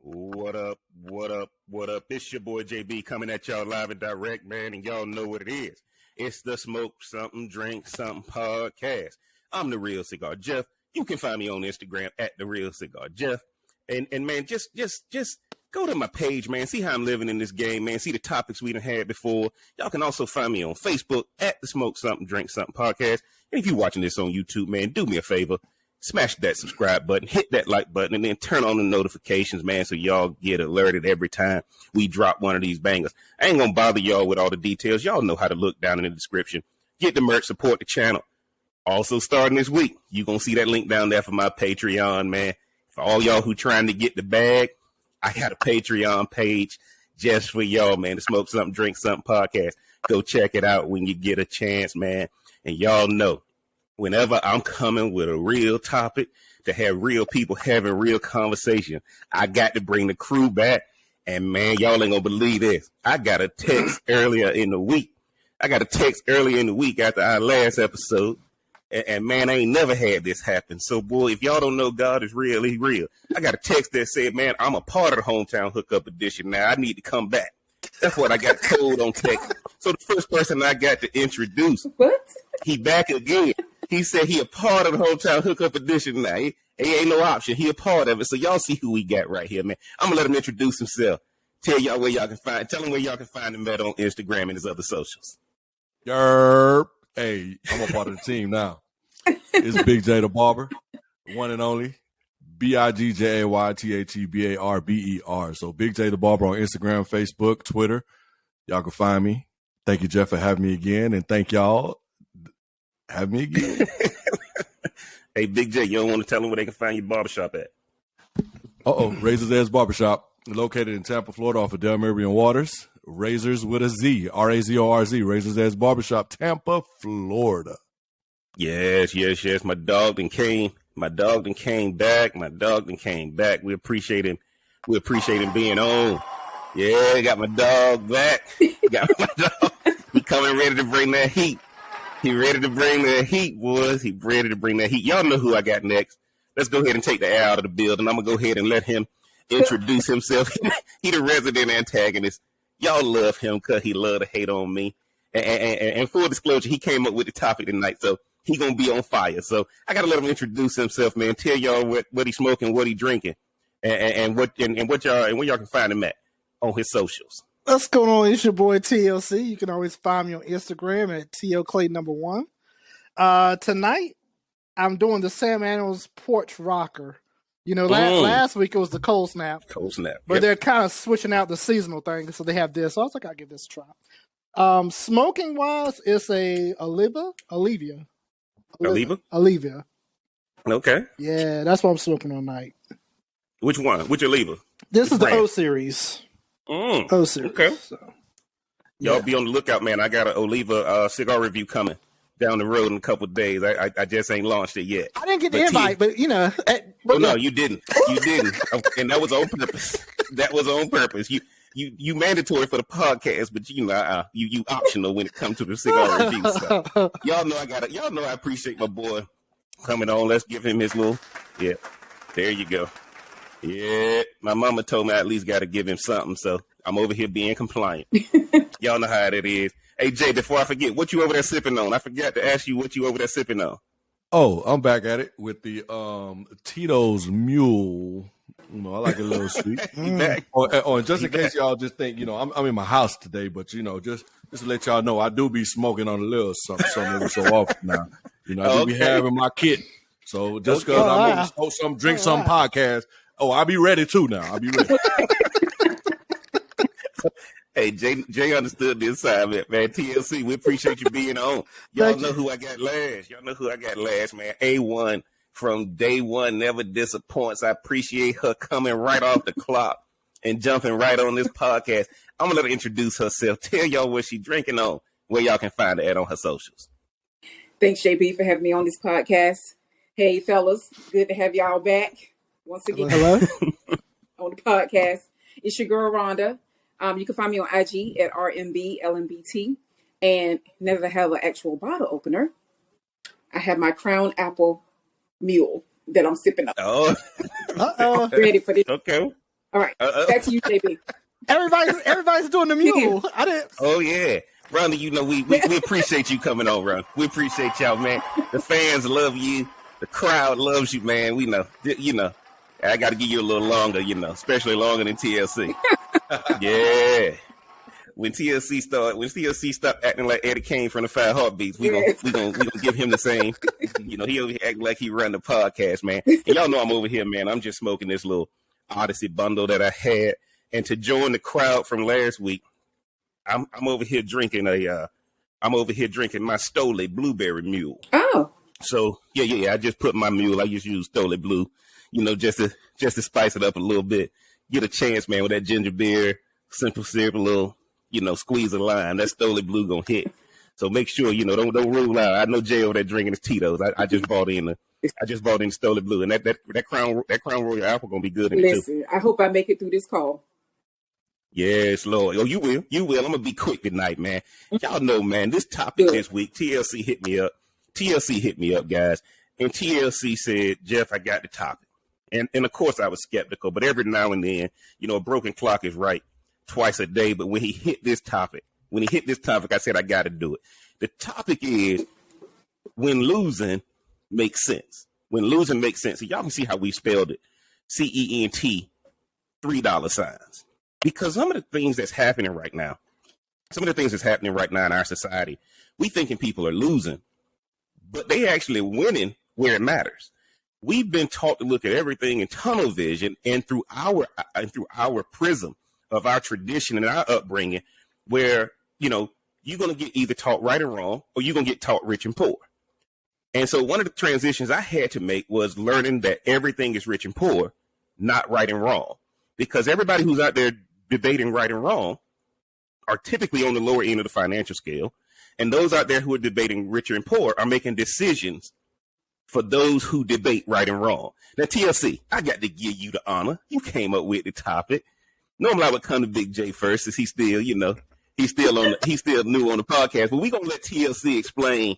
What up? What up? What up? It's your boy JB coming at y'all live and direct, man, and y'all know what it is. It's the Smoke Something, Drink Something podcast. I'm the Real Cigar Jeff. You can find me on Instagram at the Real Cigar Jeff. And man, just go to my page, man. See how I'm living in this game, man. See the topics we done had before. Y'all can also find me on Facebook at the Smoke Something, Drink Something podcast. And if you're watching this on YouTube, man, do me a favor. Smash that subscribe button, hit that like button, and then turn on the notifications, man, so y'all get alerted every time we drop one of these bangers. I ain't gonna bother y'all with all the details. Y'all know how to look down in the description. Get the merch, support the channel. Also, starting this week, you're gonna see that link down there for my Patreon, man. For all y'all who trying to get the bag, I got a Patreon page just for y'all, man. The Smoke Something, Drink Something podcast. Go check it out when you get a chance, man. And y'all know, whenever I'm coming with a real topic to have real people having real conversation, I got to bring the crew back. And man, y'all ain't gonna believe this. I got a text earlier in the week. After our last episode. And man, I ain't never had this happen. So boy, if y'all don't know God is real, he's real. I got a text that said, man, I'm a part of the Hometown Hookup Edition now. I need to come back. That's what I got told on text. So the first person I got to introduce, he back again. He said he a part of the Hometown Hookup Edition now. He ain't no option. He a part of it. So y'all see who we got right here, man. I'm gonna let him introduce himself. Tell y'all where y'all can find. Tell him where y'all can find him at on Instagram and his other socials. Yerp. Hey, I'm a part of the team now. It's Big J the Barber, one and only. BIGJAYTHEBARBER. So Big J the Barber on Instagram, Facebook, Twitter. Y'all can find me. Thank you, Jeff, for having me again, and thank y'all. Have me again. Hey, Big J, you don't want to tell them where they can find your barbershop at? Razor's Edge Barbershop, located in Tampa, Florida, off of Del Meridian Waters. Razors with a Z, RAZORZ, Razor's Edge Barbershop, Tampa, Florida. Yes. My dog then came back. We appreciate him. Being on. Yeah, got my dog back. He coming ready to bring that heat. He ready to bring that heat, boys. He ready to bring that heat. Y'all know who I got next. Let's go ahead and take the air out of the building. I'm going to go ahead and let him introduce himself. He the resident antagonist. Y'all love him because he love to hate on me. And full disclosure, he came up with the topic tonight, so he going to be on fire. So I got to let him introduce himself, man. Tell y'all what he's smoking, what he drinking, and where y'all can find him at on his socials. What's going on? It's your boy TLC. You can always find me on Instagram at TLClay1. Tonight, I'm doing the Sam Adams Porch Rocker. You know, last week it was the Cold Snap. But they're kind of switching out the seasonal thing, so they have this. So I was like, I'll give this a try. Smoking wise, it's a Olivia. Okay. Yeah, that's what I'm smoking on night. Which one? Which Oliva? This is the O series. O series. Okay. So, Y'all be on the lookout, man. I got an Oliva cigar review coming down the road in a couple of days. I just ain't launched it yet. I didn't get the invite, but you know. No, you didn't. And that was on purpose. You mandatory for the podcast, but you optional when it comes to the cigar review. So y'all know I appreciate my boy coming on. Let's give him his little. Yeah, there you go. Yeah, my mama told me I at least got to give him something, so I'm over here being compliant. Y'all know how it is. Hey, Jay, before I forget, what you over there sipping on? I forgot to ask you what you over there sipping on. Oh, I'm back at it with the Tito's Mule. You know, I like it a little sweet. Just in case y'all just think, you know, I'm in my house today, but, you know, just to let y'all know, I do be smoking on a little something every so often now. You know, I do be having my kit. So just because I'm going to smoke some, drink some podcast, I'll be ready too now. I'll be ready. Hey, Jay understood the assignment, man. TLC, we appreciate you being on. Y'all know who I got last. Man. A1 from day one, never disappoints. I appreciate her coming right off the clock and jumping right on this podcast. I'm going to let her introduce herself. Tell y'all what she's drinking on, where y'all can find her at on her socials. Thanks, JB, for having me on this podcast. Hey, fellas, good to have y'all back once again. Hello. On the podcast. It's your girl, Rhonda. You can find me on IG at RMBLMBT, and never have an actual bottle opener. I have my Crown Apple Mule that I'm sipping on. Oh, ready for this. Okay. All right, back to you, JB. Everybody's doing the mule. I didn't. Oh yeah, Ronda, you know we appreciate you coming on, Ron. We appreciate y'all, man. The fans love you. The crowd loves you, man. We know. You know, I got to give you a little longer. You know, especially longer than TLC. Yeah. When TLC start acting like Eddie Kane from the Five Heartbeats, we gonna give him the same. You know, he over here acting like he run the podcast, man. And y'all know I'm over here, man. I'm just smoking this little Odyssey bundle that I had. And to join the crowd from last week, I'm over here drinking my Stoli Blueberry Mule. Oh. So yeah. I just put my mule. I just use Stoli Blue, you know, just to spice it up a little bit. Get a chance, man, with that ginger beer, simple syrup, a little, you know, squeeze a lime. That Stoli Blue gonna hit. So make sure, you know, don't rule out. I know Jay over there drinking his Tito's. I just bought in Stoli Blue, and that Crown Royal Apple gonna be good in it too. I hope I make it through this call. Yes, Lord. Oh, you will. I'm gonna be quick tonight, man. Y'all know, man, this topic this week, TLC hit me up, guys. And TLC said, Jeff, I got the topic. And of course I was skeptical, but every now and then, you know, a broken clock is right twice a day. But when he hit this topic, I said, I got to do it. The topic is when losing makes sense. When losing makes sense. So y'all can see how we spelled it. CENT, $3. Because some of the things that's happening right now in our society, we thinking people are losing, but they actually winning where it matters. We've been taught to look at everything in tunnel vision and through our prism of our tradition and our upbringing, where, you know, you're going to get either taught right or wrong, or you're going to get taught rich and poor. And so one of the transitions I had to make was learning that everything is rich and poor, not right and wrong. Because everybody who's out there debating right and wrong are typically on the lower end of the financial scale. And those out there who are debating richer and poor are making decisions for those who debate right and wrong. Now, TLC, I got to give you the honor. You came up with the topic. Normally I would come to Big J first, since he's still, you know, he's still new on the podcast. But we're going to let TLC explain.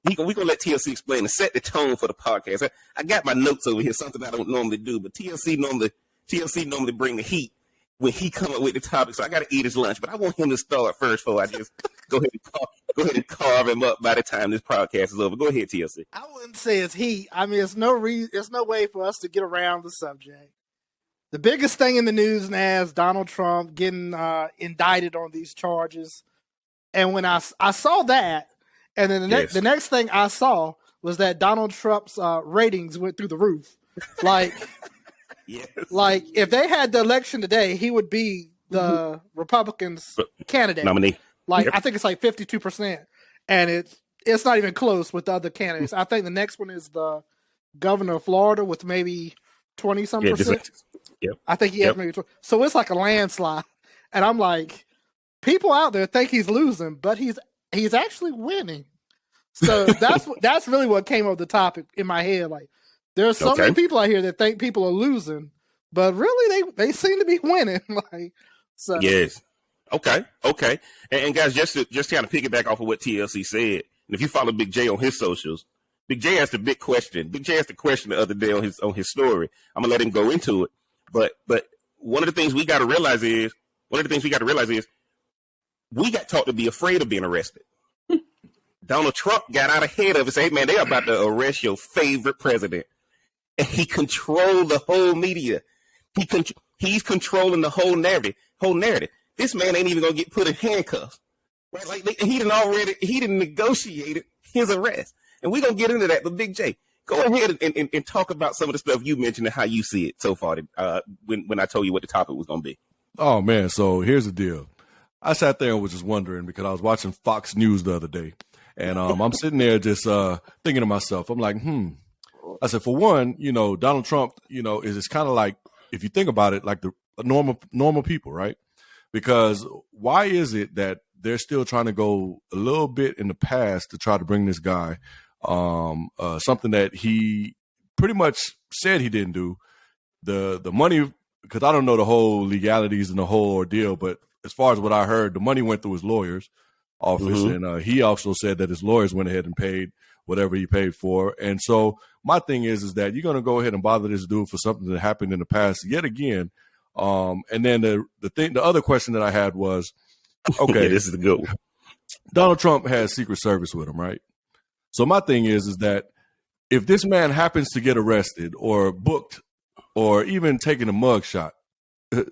We're going to let TLC explain and set the tone for the podcast. I got my notes over here, something I don't normally do, but TLC normally bring the heat when he come up with the topic. So I got to eat his lunch, but I want him to start first before I just go ahead and carve him up by the time this podcast is over. Go ahead, TLC. I wouldn't say it's heat. I mean, there's no way for us to get around the subject. The biggest thing in the news now is Donald Trump getting indicted on these charges. And when I saw that, and then the next thing I saw was that Donald Trump's ratings went through the roof. Like, yes. Like if they had the election today, he would be the Republicans' candidate nominee. Like, I think it's like 52%, and it's not even close with the other candidates. I think the next one is the governor of Florida with maybe 20-some percent. Yep. I think he has maybe 20. So it's like a landslide, and I'm like, people out there think he's losing, but he's actually winning. So that's really what came up with the topic in my head. Like, there's so many people out here that think people are losing, but really they seem to be winning. Like, so yes. Okay. And guys, just to kind of piggyback off of what TLC said, and if you follow Big J on his socials, Big J asked a big question. Big J asked a question the other day on his story. I'm gonna let him go into it. But one of the things we got to realize is we got taught to be afraid of being arrested. Donald Trump got out ahead of us. Hey man, they're about to arrest your favorite president, and he controlled the whole media. He's controlling the whole narrative. This man ain't even gonna get put in handcuffs. Right? Like he didn't negotiated his arrest. And we're gonna get into that. But Big J, go ahead and talk about some of the stuff you mentioned and how you see it so far when I told you what the topic was gonna be. Oh man, so here's the deal. I sat there and was just wondering because I was watching Fox News the other day. And I'm sitting there just thinking to myself, I'm like, I said, for one, you know, Donald Trump, you know, is kind of like, if you think about it, like the normal people, right? Because why is it that they're still trying to go a little bit in the past to try to bring this guy something that he pretty much said he didn't do? The money, because I don't know the whole legalities and the whole ordeal, but as far as what I heard, the money went through his lawyer's office, and he also said that his lawyers went ahead and paid whatever he paid for. And so my thing is that you're going to go ahead and bother this dude for something that happened in the past yet again. And then the other question that I had was, okay, yeah, this is the good one. Donald Trump has Secret Service with him, right? So my thing is that if this man happens to get arrested or booked or even taking a mug shot,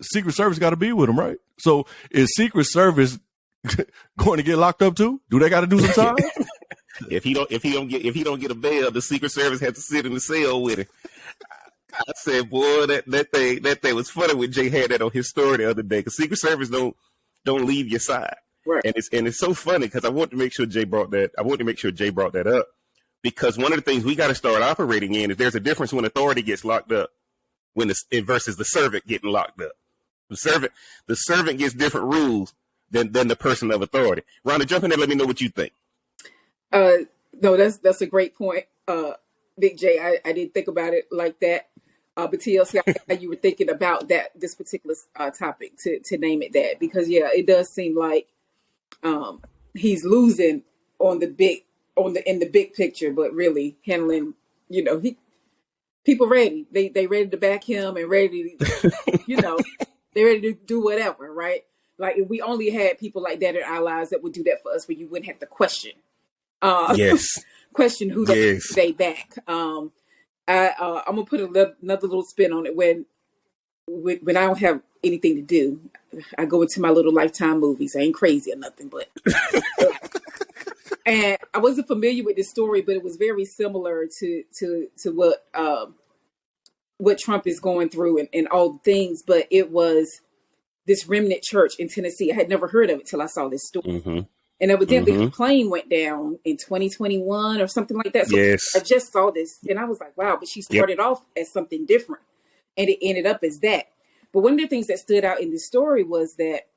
Secret Service got to be with him, right? So is Secret Service going to get locked up too? Do they got to do some time? If he don't get a bail, the Secret Service has to sit in the cell with him. I said, boy, that thing was funny when Jay had that on his story the other day. Because Secret Service don't leave your side, Right. and it's so funny because I want to make sure Jay brought that up because one of the things we got to start operating in is there's a difference when authority gets locked up versus the servant getting locked up. The servant gets different rules than the person of authority. Rhonda, jump in there. Let me know what you think. No, that's a great point, Big J. I didn't think about it like that. But TLC, how you were thinking about this particular topic to name it that, because yeah, it does seem like he's losing in the big picture, but really handling, people ready. They ready to back him and ready to, they're ready to do whatever, right? Like if we only had people like that in our lives that would do that for us, where you wouldn't have to question. Yes. Question who they back. I'm gonna put another little spin on it. When I don't have anything to do, I go into my little Lifetime movies. I ain't crazy or nothing, but and I wasn't familiar with this story, but it was very similar to what Trump is going through and all the things. But it was this remnant church in Tennessee. I had never heard of it till I saw this story. Mm-hmm. And evidently the plane went down in 2021 or something like that. So yes. I just saw this and I was like, wow, but she started off as something different and it ended up as that. But one of the things that stood out in the story was that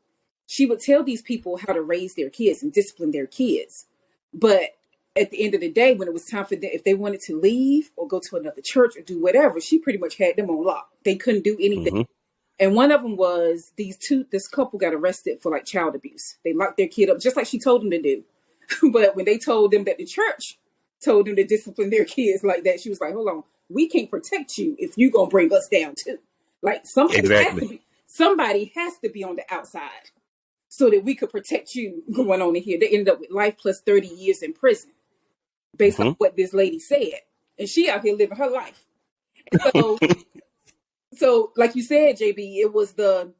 she would tell these people how to raise their kids and discipline their kids. But at the end of the day, when it was time for them, if they wanted to leave or go to another church or do whatever, she pretty much had them on lock. They couldn't do anything. Mm-hmm. And one of them was this couple got arrested for like child abuse. They locked their kid up just like she told them to do. But when they told them that the church told them to discipline their kids like that, she was like, hold on, we can't protect you if you're going to bring us down too. Like somebody has to be on the outside so that we could protect you going on in here. They ended up with life plus 30 years in prison based on what this lady said. And she out here living her life. And so like you said, JB, it was the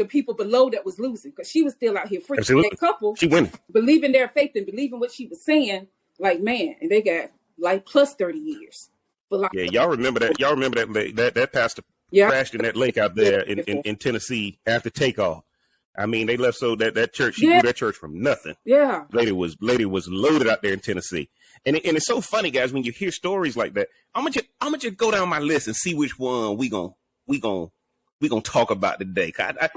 people below that was losing because she was still out here free. That couple, she winning, believing their faith and believing what she was saying. Like, man, and they got like plus 30 years. Yeah, y'all remember that? Y'all remember that pastor crashed in that lake out there in Tennessee after takeoff. I mean, they left so that church, she grew that church from nothing. Yeah, lady was loaded out there in Tennessee. And it's so funny, guys, when you hear stories like that. I'm gonna just go down my list and see which one we gonna talk about today. I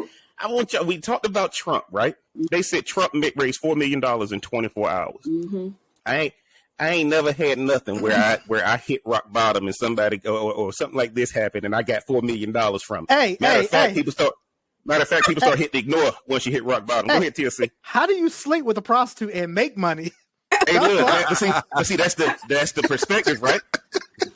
want y'all. We talked about Trump, right? They said Trump raised $4 million in 24 hours. Mm-hmm. I ain't never had nothing where I hit rock bottom and somebody or something like this happened and I got $4 million from it. Matter of fact, people start hitting ignore once you hit rock bottom. Go ahead, TLC. How do you sleep with a prostitute and make money? Hey, look, but see, that's the perspective, right?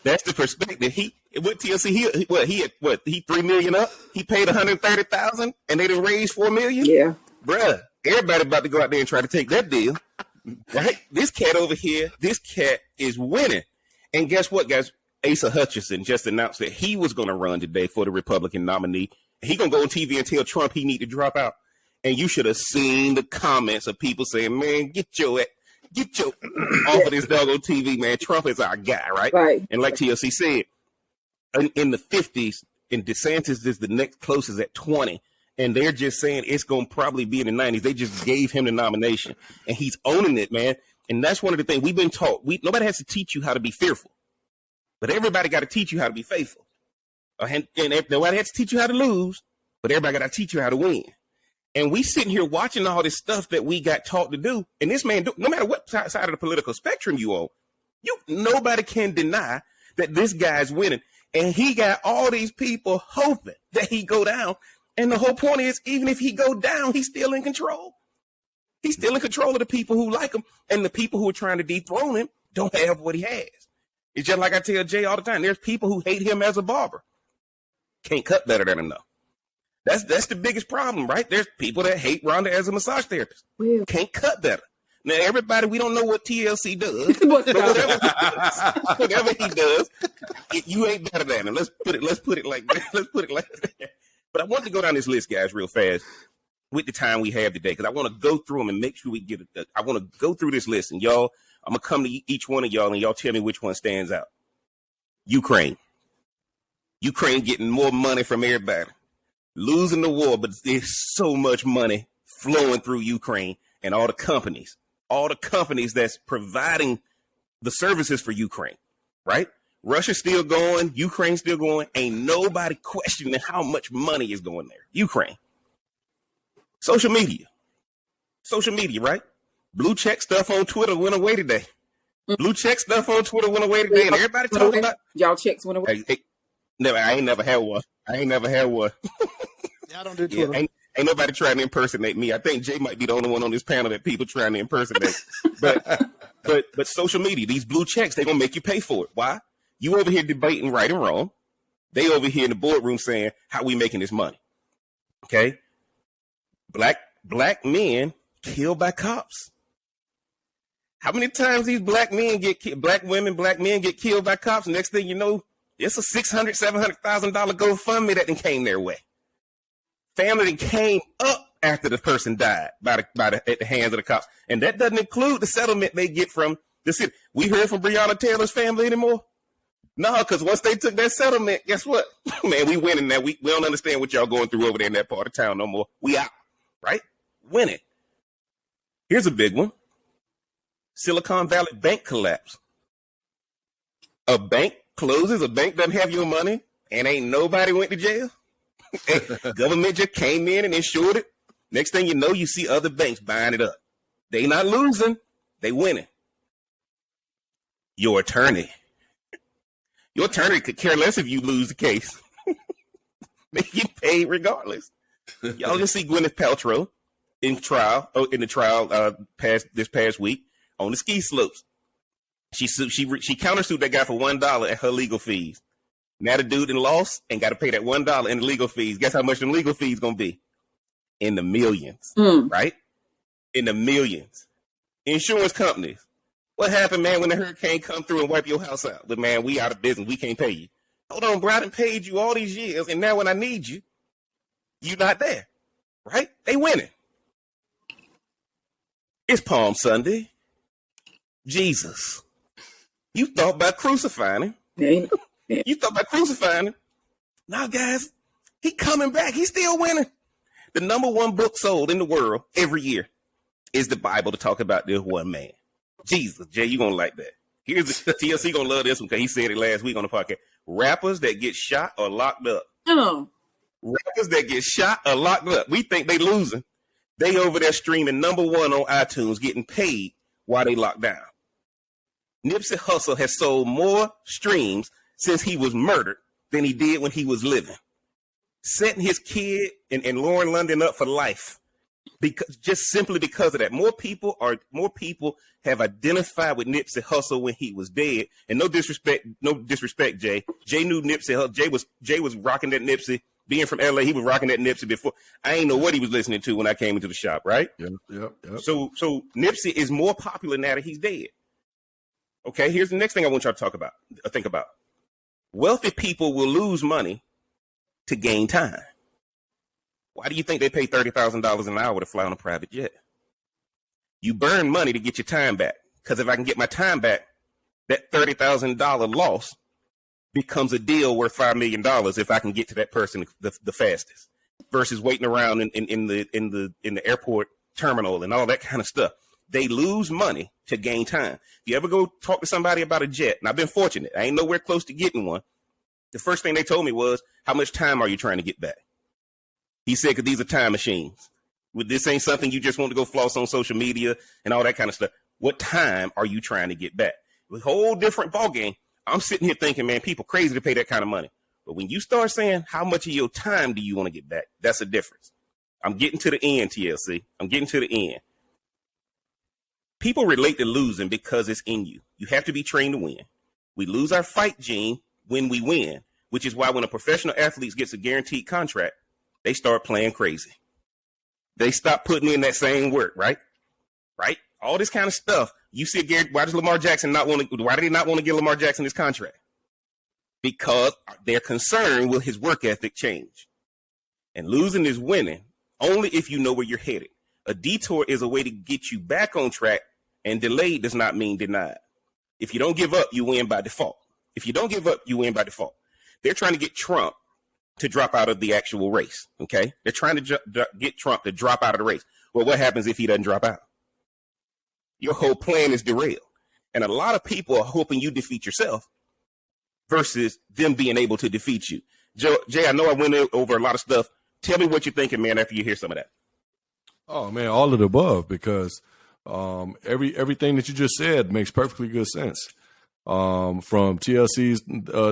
That's the perspective. He he 3 million up. He paid 130,000, and they done raised 4 million. Yeah, bruh, everybody about to go out there and try to take that deal, right? This cat over here, this cat is winning, and guess what, guys? Asa Hutchinson just announced that he was going to run today for the Republican nominee. He gonna go on TV and tell Trump he need to drop out, and you should have seen the comments of people saying, "Man, get your off of this doggone TV, man. Trump is our guy, right?" Right. And like TLC said, in the 50s, and DeSantis is the next closest at 20, and they're just saying it's going to probably be in the 90s. They just gave him the nomination, and he's owning it, man. And that's one of the things we've been taught. Nobody has to teach you how to be fearful, but everybody got to teach you how to be faithful. And nobody has to teach you how to lose, but everybody got to teach you how to win. And we sitting here watching all this stuff that we got taught to do. And this man, no matter what side of the political spectrum you on, nobody can deny that this guy's winning. And he got all these people hoping that he go down. And the whole point is, even if he go down, he's still in control. He's still in control of the people who like him. And the people who are trying to dethrone him don't have what he has. It's just like I tell Jay all the time. There's people who hate him as a barber. Can't cut better than enough. That's the biggest problem, right? There's people that hate Rhonda as a massage therapist. Well, Can't cut better. Now, everybody, we don't know what TLC does, but whatever he does, you ain't better than him. Let's put it like that. Let's put it like that. But I want to go down this list, guys, real fast with the time we have today, because I want to go through them and make sure we get it. I want to go through this list, and y'all, I'm going to come to each one of y'all, and y'all tell me which one stands out. Ukraine getting more money from everybody. Losing the war, but there's so much money flowing through Ukraine and all the companies that's providing the services for Ukraine, right? Russia's still going, Ukraine's still going. Ain't nobody questioning how much money is going there. Ukraine. Social media, right? Blue check stuff on Twitter went away today. Blue check stuff on Twitter went away today, and everybody talking about y'all checks went away. I ain't never had one. Yeah, I don't do Twitter. Ain't nobody trying to impersonate me. I think Jay might be the only one on this panel that people trying to impersonate. but social media, these blue checks, they gonna make you pay for it. Why? You over here debating right and wrong. They over here in the boardroom saying, how we making this money? Okay. Black men killed by cops. How many times these black men black men get killed by cops? Next thing you know, it's a $600,000, $700,000 GoFundMe that then came their way. Family that came up after the person died at the hands of the cops. And that doesn't include the settlement they get from the city. We heard from Breonna Taylor's family anymore? No, because once they took that settlement, guess what? Man, we winning now. We don't understand what y'all going through over there in that part of town no more. We out, right? Winning. Here's a big one. Silicon Valley bank collapse. A bank closes, a bank doesn't have your money, and ain't nobody went to jail. Government just came in and insured it. Next thing you know, you see other banks buying it up. They not losing, they winning. Your attorney could care less if you lose the case. They get paid regardless. Y'all just see Gwyneth Paltrow in the trial this past week on the ski slopes. She countersued that guy for $1 at her legal fees. Now the dude lost and got to pay that $1 in the legal fees. Guess how much the legal fees gonna be? In the millions, right? In the millions. Insurance companies. What happened, man, when the hurricane come through and wipe your house out? But man, we out of business. We can't pay you. Hold on, bro. I done paid you all these years, and now when I need you, you not there, right? They winning. It's Palm Sunday. Jesus. You thought about crucifying him. You thought about crucifying him. Now, guys, he coming back. He's still winning. The number one book sold in the world every year is the Bible to talk about this one man. Jesus, Jay, you gonna like that. Here's the TLC gonna love this one because he said it last week on the podcast. Rappers that get shot or locked up. Rappers that get shot or locked up. We think they losing. They over there streaming number one on iTunes, getting paid while they locked down. Nipsey Hussle has sold more streams since he was murdered than he did when he was living. Setting his kid and Lauren London up for life. Simply because of that. More people have identified with Nipsey Hussle when he was dead. And no disrespect, Jay. Jay knew Nipsey. Jay was rocking that Nipsey. Being from LA, he was rocking that Nipsey before. I ain't know what he was listening to when I came into the shop, right? Yep. So Nipsey is more popular now that he's dead. Okay, here's the next thing I want y'all to think about. Wealthy people will lose money to gain time. Why do you think they pay $30,000 an hour to fly on a private jet? You burn money to get your time back. Because if I can get my time back, that $30,000 loss becomes a deal worth $5 million if I can get to that person the fastest, versus waiting around in the airport terminal and all that kind of stuff. They lose money to gain time. If you ever go talk to somebody about a jet, and I've been fortunate, I ain't nowhere close to getting one. The first thing they told me was, how much time are you trying to get back? He said, because these are time machines. This ain't something you just want to go floss on social media and all that kind of stuff. What time are you trying to get back? A whole different ballgame. I'm sitting here thinking, man, people crazy to pay that kind of money. But when you start saying, how much of your time do you want to get back? That's a difference. I'm getting to the end, TLC. I'm getting to the end. People relate to losing because it's in you. You have to be trained to win. We lose our fight gene when we win. which is why when a professional athlete gets a guaranteed contract, they start playing crazy. They stop putting in that same work, right? Right? All this kind of stuff. You see, why does Lamar Jackson not want to? Why did he not want to give Lamar Jackson his contract? Because they're concerned will his work ethic change. And losing is winning only if you know where you're headed. A detour is a way to get you back on track, and delayed does not mean denied. If you don't give up, you win by default. If you don't give up, you win by default. They're trying to get Trump to drop out of the actual race, okay? They're trying to get Trump to drop out of the race. Well, what happens if he doesn't drop out? Your whole plan is derailed. And a lot of people are hoping you defeat yourself versus them being able to defeat you. Jay, I know I went over a lot of stuff. Tell me what you're thinking, man, after you hear some of that. Oh, man, all of the above, because everything that you just said makes perfectly good sense. From TLC's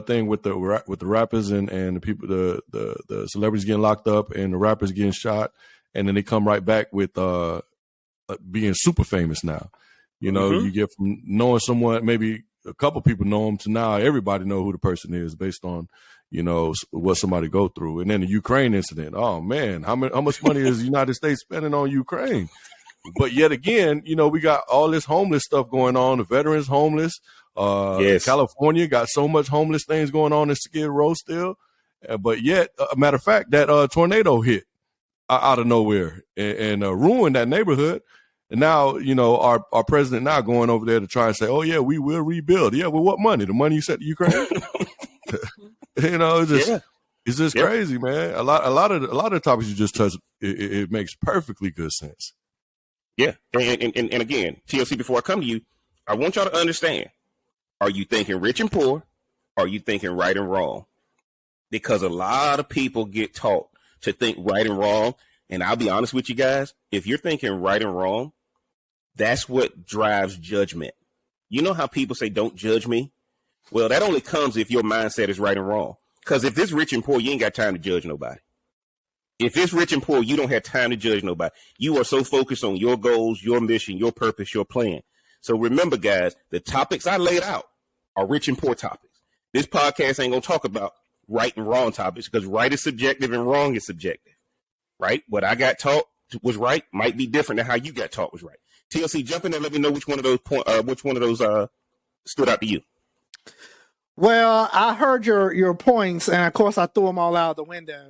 thing with the rappers and the people, the celebrities getting locked up and the rappers getting shot, and then they come right back with being super famous now. You know, you get from knowing someone, maybe a couple people know them, to now everybody know who the person is based on, you know, what somebody go through. And then the Ukraine incident. Oh man, how much money is the United States spending on Ukraine? But yet again, you know, we got all this homeless stuff going on. The veterans homeless. Yes. California got so much homeless things going on in Skid Row still. But yet, a matter of fact, that tornado hit out of nowhere and ruined that neighborhood. And now, you know, our president now going over there to try and say, oh, yeah, we will rebuild. Yeah, well, what money? The money you sent to Ukraine? You know, it's just crazy, man. A lot of the topics you just touched, it makes perfectly good sense. Yeah. And again, TLC, before I come to you, I want y'all to understand, are you thinking rich and poor? Or are you thinking right and wrong? Because a lot of people get taught to think right and wrong. And I'll be honest with you guys, if you're thinking right and wrong, that's what drives judgment. You know how people say, don't judge me? Well, that only comes if your mindset is right and wrong. Because if it's rich and poor, you ain't got time to judge nobody. If it's rich and poor, you don't have time to judge nobody. You are so focused on your goals, your mission, your purpose, your plan. So remember, guys, the topics I laid out are rich and poor topics. This podcast ain't going to talk about right and wrong topics because right is subjective and wrong is subjective. Right? What I got taught was right might be different than how you got taught was right. TLC, jump in and let me know which one of those stood out to you. Well, I heard your points, and of course I threw them all out the window.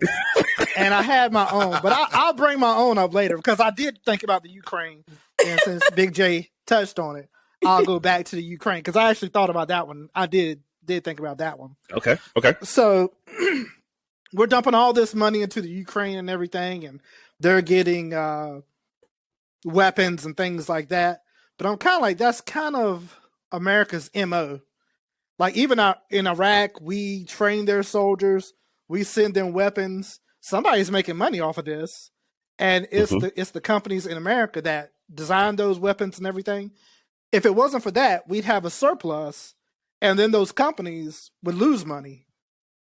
And I had my own, but I'll bring my own up later because I did think about the Ukraine, and since Big J touched on it, I'll go back to the Ukraine because I actually thought about that one. I did think about that one. Okay. So we're dumping all this money into the Ukraine and everything, and they're getting weapons and things like that. But I'm kind of like, that's kind of America's MO. Like even in Iraq, we train their soldiers, we send them weapons. Somebody's making money off of this, and it's the companies in America that designed those weapons and everything. If it wasn't for that, we'd have a surplus, and then those companies would lose money.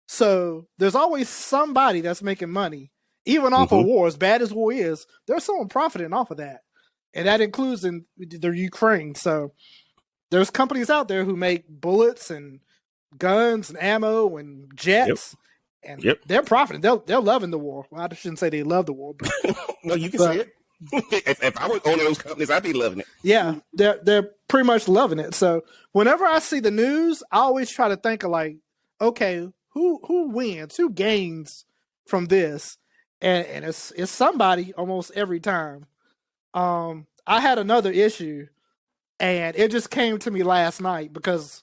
So there's always somebody that's making money, even off of war. As bad as war is, there's someone profiting off of that, and that includes in the Ukraine. So there's companies out there who make bullets and guns and ammo and jets, and they're profiting. They're loving the war. Well, I shouldn't say they love the war, but no, you can say it. If I was owning those companies, I'd be loving it. Yeah, they're pretty much loving it. So whenever I see the news, I always try to think of like, okay, who wins, who gains from this, and it's somebody almost every time. I had another issue, and it just came to me last night because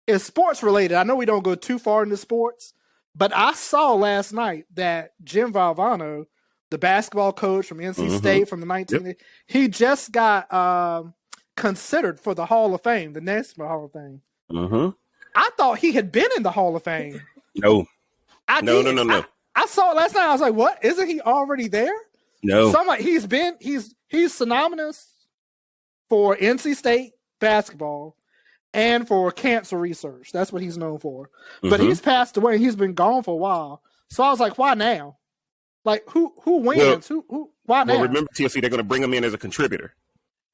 it's sports related. I know we don't go too far into sports, but I saw last night that Jim Valvano, the basketball coach from NC State from the 1980s, he just got considered for the Hall of Fame, the Naismith Hall of Fame. I thought he had been in the Hall of Fame. No. No. I saw it last night. I was like, what? Isn't he already there? No. So I'm like, he's synonymous for NC State basketball and for cancer research. That's what he's known for. But he's passed away. He's been gone for a while. So I was like, why now? Like, who wins? Why now? Well, remember, TLC, they're going to bring him in as a contributor.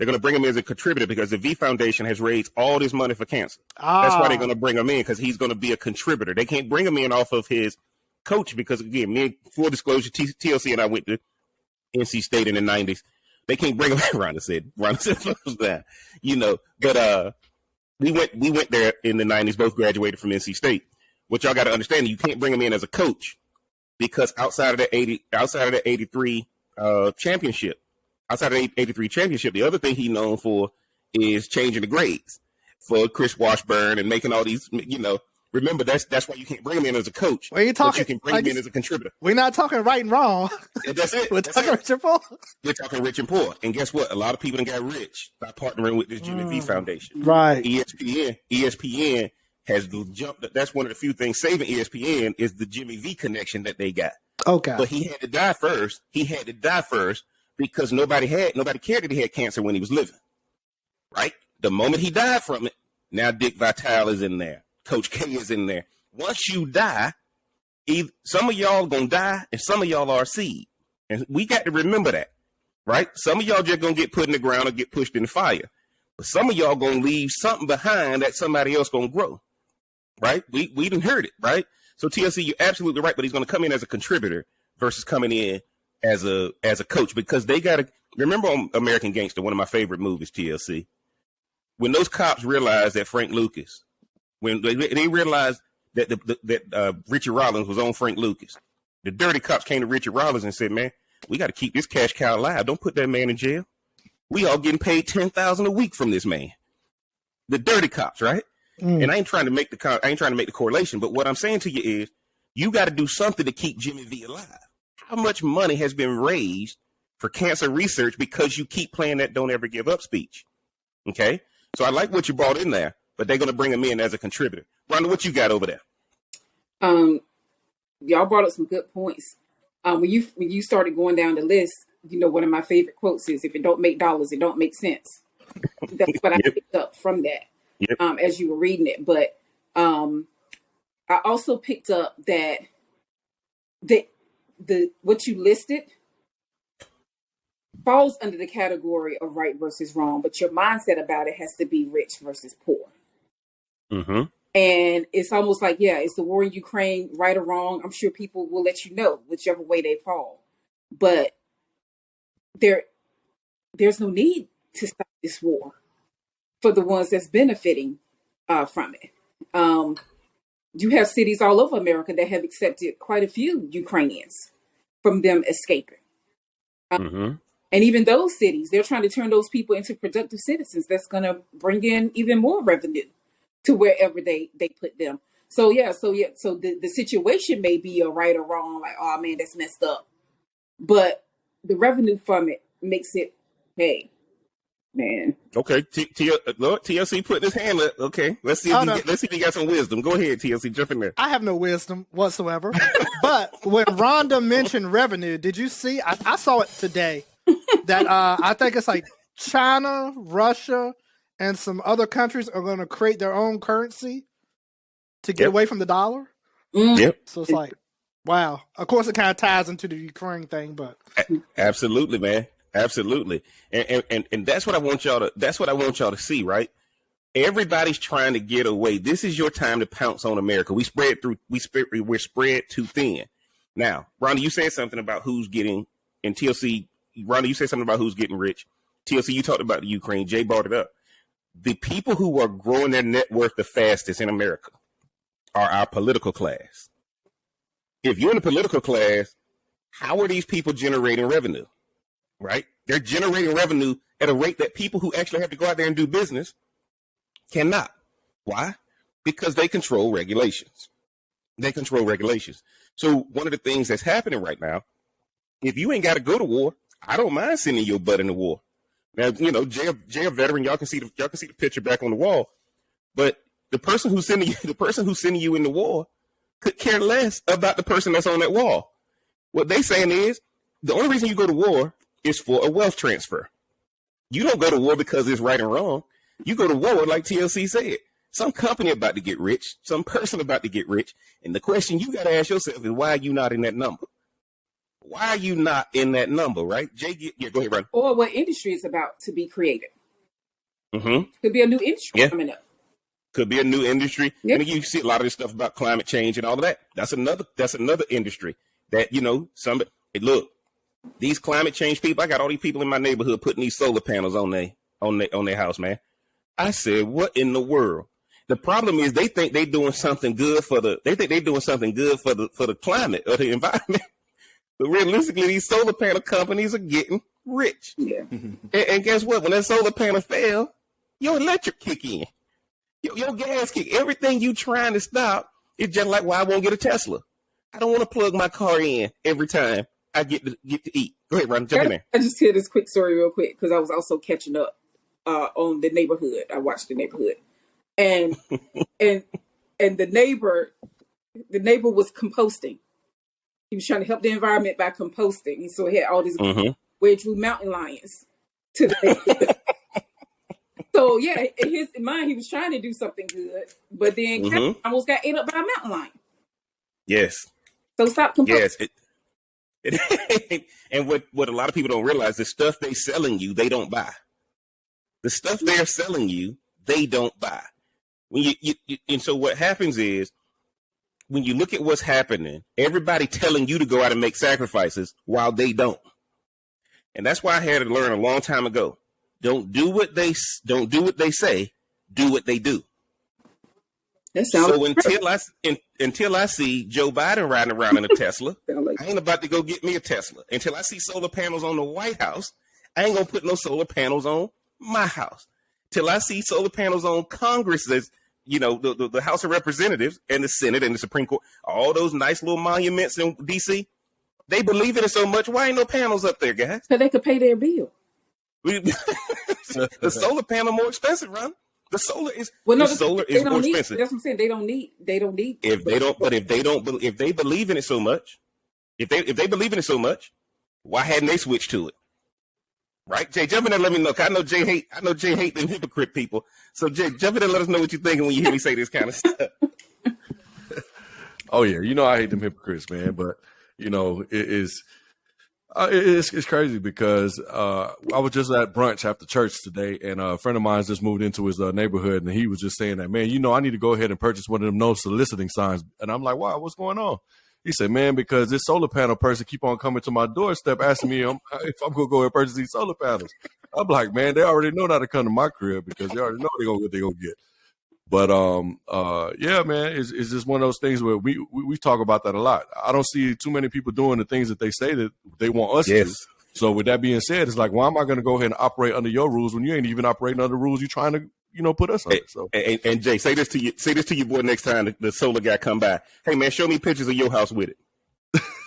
They're going to bring him in as a contributor because the V Foundation has raised all this money for cancer. That's why they're going to bring him in, because he's going to be a contributor. They can't bring him in off of his coach because, again, full disclosure, TLC and I went to NC State in the 90s. They can't bring him in. Rhonda said, that, but we went there in the 90s, both graduated from NC State. What y'all got to understand, you can't bring him in as a coach because outside of the 83 championship, the other thing he's known for is changing the grades for Chris Washburn and making all these, remember that's why you can't bring him in as a coach. Well, you can bring him in as a contributor. We're not talking right and wrong. That's it. We're talking rich and poor. We're talking rich and poor. And guess what? A lot of people done got rich by partnering with this Jimmy V Foundation. Right. ESPN has jumped. That's one of the few things saving ESPN is the Jimmy V connection that they got. Okay. But he had to die first. Because nobody cared that he had cancer when he was living. Right? The moment he died from it, now Dick Vitale is in there. Coach K is in there. Once you die, some of y'all gonna die and some of y'all are seed. And we got to remember that, right? Some of y'all just gonna get put in the ground or get pushed in the fire. But some of y'all gonna leave something behind that somebody else gonna grow, right? We didn't heard it, right? So TLC, you're absolutely right, but he's gonna come in as a contributor versus coming in as a coach, because they gotta remember on American Gangster, one of my favorite movies, TLC, when those cops realized that Frank Lucas, when they realized that Richard Rollins was on Frank Lucas, the dirty cops came to Richard Rollins and said, man, we got to keep this cash cow alive. Don't put that man in jail. We all getting paid $10,000 a week from this man. The dirty cops, right? And I ain't trying to make the correlation, but what I'm saying to you is you got to do something to keep Jimmy V alive. How much money has been raised for cancer research because you keep playing that don't ever give up speech? Okay? So I like what you brought in there, but they're going to bring him in as a contributor. Rhonda, what you got over there? Y'all brought up some good points. When you started going down the list, one of my favorite quotes is, if it don't make dollars, it don't make sense. That's what I picked up from that as you were reading it. But I also picked up that the what you listed falls under the category of right versus wrong, but your mindset about it has to be rich versus poor. Mm-hmm. And it's almost like, it's the war in Ukraine, right or wrong. I'm sure people will let you know whichever way they fall. But there's no need to stop this war for the ones that's benefiting from it. You have cities all over America that have accepted quite a few Ukrainians from them escaping. And even those cities, they're trying to turn those people into productive citizens that's going to bring in even more revenue to wherever they put them. So the situation may be a right or wrong, like, oh man, that's messed up. But the revenue from it makes it, hey, man. Okay, Lord, TLC put his hand up. Okay, let's see if he got some wisdom. Go ahead, TLC, jump in there. I have no wisdom whatsoever. But when Rhonda mentioned revenue, did you see? I saw it today that I think it's like China, Russia, and some other countries are going to create their own currency to get away from the dollar. Yep. So it's like, wow. Of course, it kind of ties into the Ukraine thing, but absolutely, man, absolutely. And that's what I want y'all to see, right? Everybody's trying to get away. This is your time to pounce on America. We're spread too thin. Now, Rhonda, you said something about who's getting, and TLC, Rhonda, you said something about who's getting rich. TLC, you talked about the Ukraine. Jay brought it up. The people who are growing their net worth the fastest in America are our political class. If you're in the political class, how are these people generating revenue? Right? They're generating revenue at a rate that people who actually have to go out there and do business cannot. Why? Because they control regulations. So one of the things that's happening right now, if you ain't got to go to war, I don't mind sending your butt in the war. Now, Jay a veteran, y'all can see the picture back on the wall. But the person who's sending you in the war could care less about the person that's on that wall. What they saying is the only reason you go to war is for a wealth transfer. You don't go to war because it's right and wrong. You go to war, like TLC said, some company about to get rich, some person about to get rich. And the question you got to ask yourself is, why are you not in that number? Why are you not in that number, right? Jay, go ahead, Ron. Or what industry is about to be created. Mm-hmm. Could be a new industry coming up. Could be a new industry. Yep. And you see a lot of this stuff about climate change and all of that. That's another industry that, look, these climate change people, I got all these people in my neighborhood putting these solar panels on their house, man. I said, what in the world? The problem is they think they're doing something good for the climate or the environment. But realistically, these solar panel companies are getting rich. Yeah. And guess what? When that solar panel fail, your electric kick in. Your gas kick. Everything you trying to stop is just like why I won't get a Tesla. I don't want to plug my car in every time I get to eat. Go ahead, Ron, jump in there. I just hear this quick story real quick because I was also catching up on The Neighborhood. I watched The Neighborhood. And and the neighbor was composting. He was trying to help the environment by composting. So he had all these wedge root mountain lions to the neighborhood. So yeah, in his mind, he was trying to do something good, but then almost got ate up by a mountain lion. Yes. So stop composting. Yes. And what a lot of people don't realize, the stuff they selling you, they don't buy. The stuff they're selling you, they don't buy. When and so what happens is, when you look at what's happening, everybody telling you to go out and make sacrifices while they don't. And that's why I had to learn a long time ago. Don't do what they say, do what they do. That sounds so until I see Joe Biden riding around in a Tesla, I ain't about to go get me a Tesla. Until I see solar panels on the White House, I ain't gonna put no solar panels on my house. Till I see solar panels on Congress's, the House of Representatives and the Senate and the Supreme Court, all those nice little monuments in DC, they believe in it so much. Why ain't no panels up there, guys? So they could pay their bill. The solar panel more expensive, Ron. The solar is more expensive. That's what I'm saying. They don't need. If they believe in it so much, if they believe in it so much, why hadn't they switched to it? Right, Jay, jump in there and let me know. I know Jay hate them hypocrite people. So Jay, jump in there and let us know what you're thinking when you hear me say this kind of stuff. Oh yeah, I hate them hypocrites, man. But it's crazy because I was just at brunch after church today, and a friend of mine just moved into his neighborhood, and he was just saying that, man, I need to go ahead and purchase one of them no soliciting signs. And I'm like, wow, what's going on? He said, man, because this solar panel person keep on coming to my doorstep asking me if I'm going to go and purchase these solar panels. I'm like, man, they already know not to come to my crib because they already know what they're going to get. But, yeah, man, it's just one of those things where we talk about that a lot. I don't see too many people doing the things that they say that they want us to do. So with that being said, it's like, why am I going to go ahead and operate under your rules when you ain't even operating under the rules you're trying to put us on. So and Jay, say this to your boy next time the solar guy come by. Hey man, show me pictures of your house with it.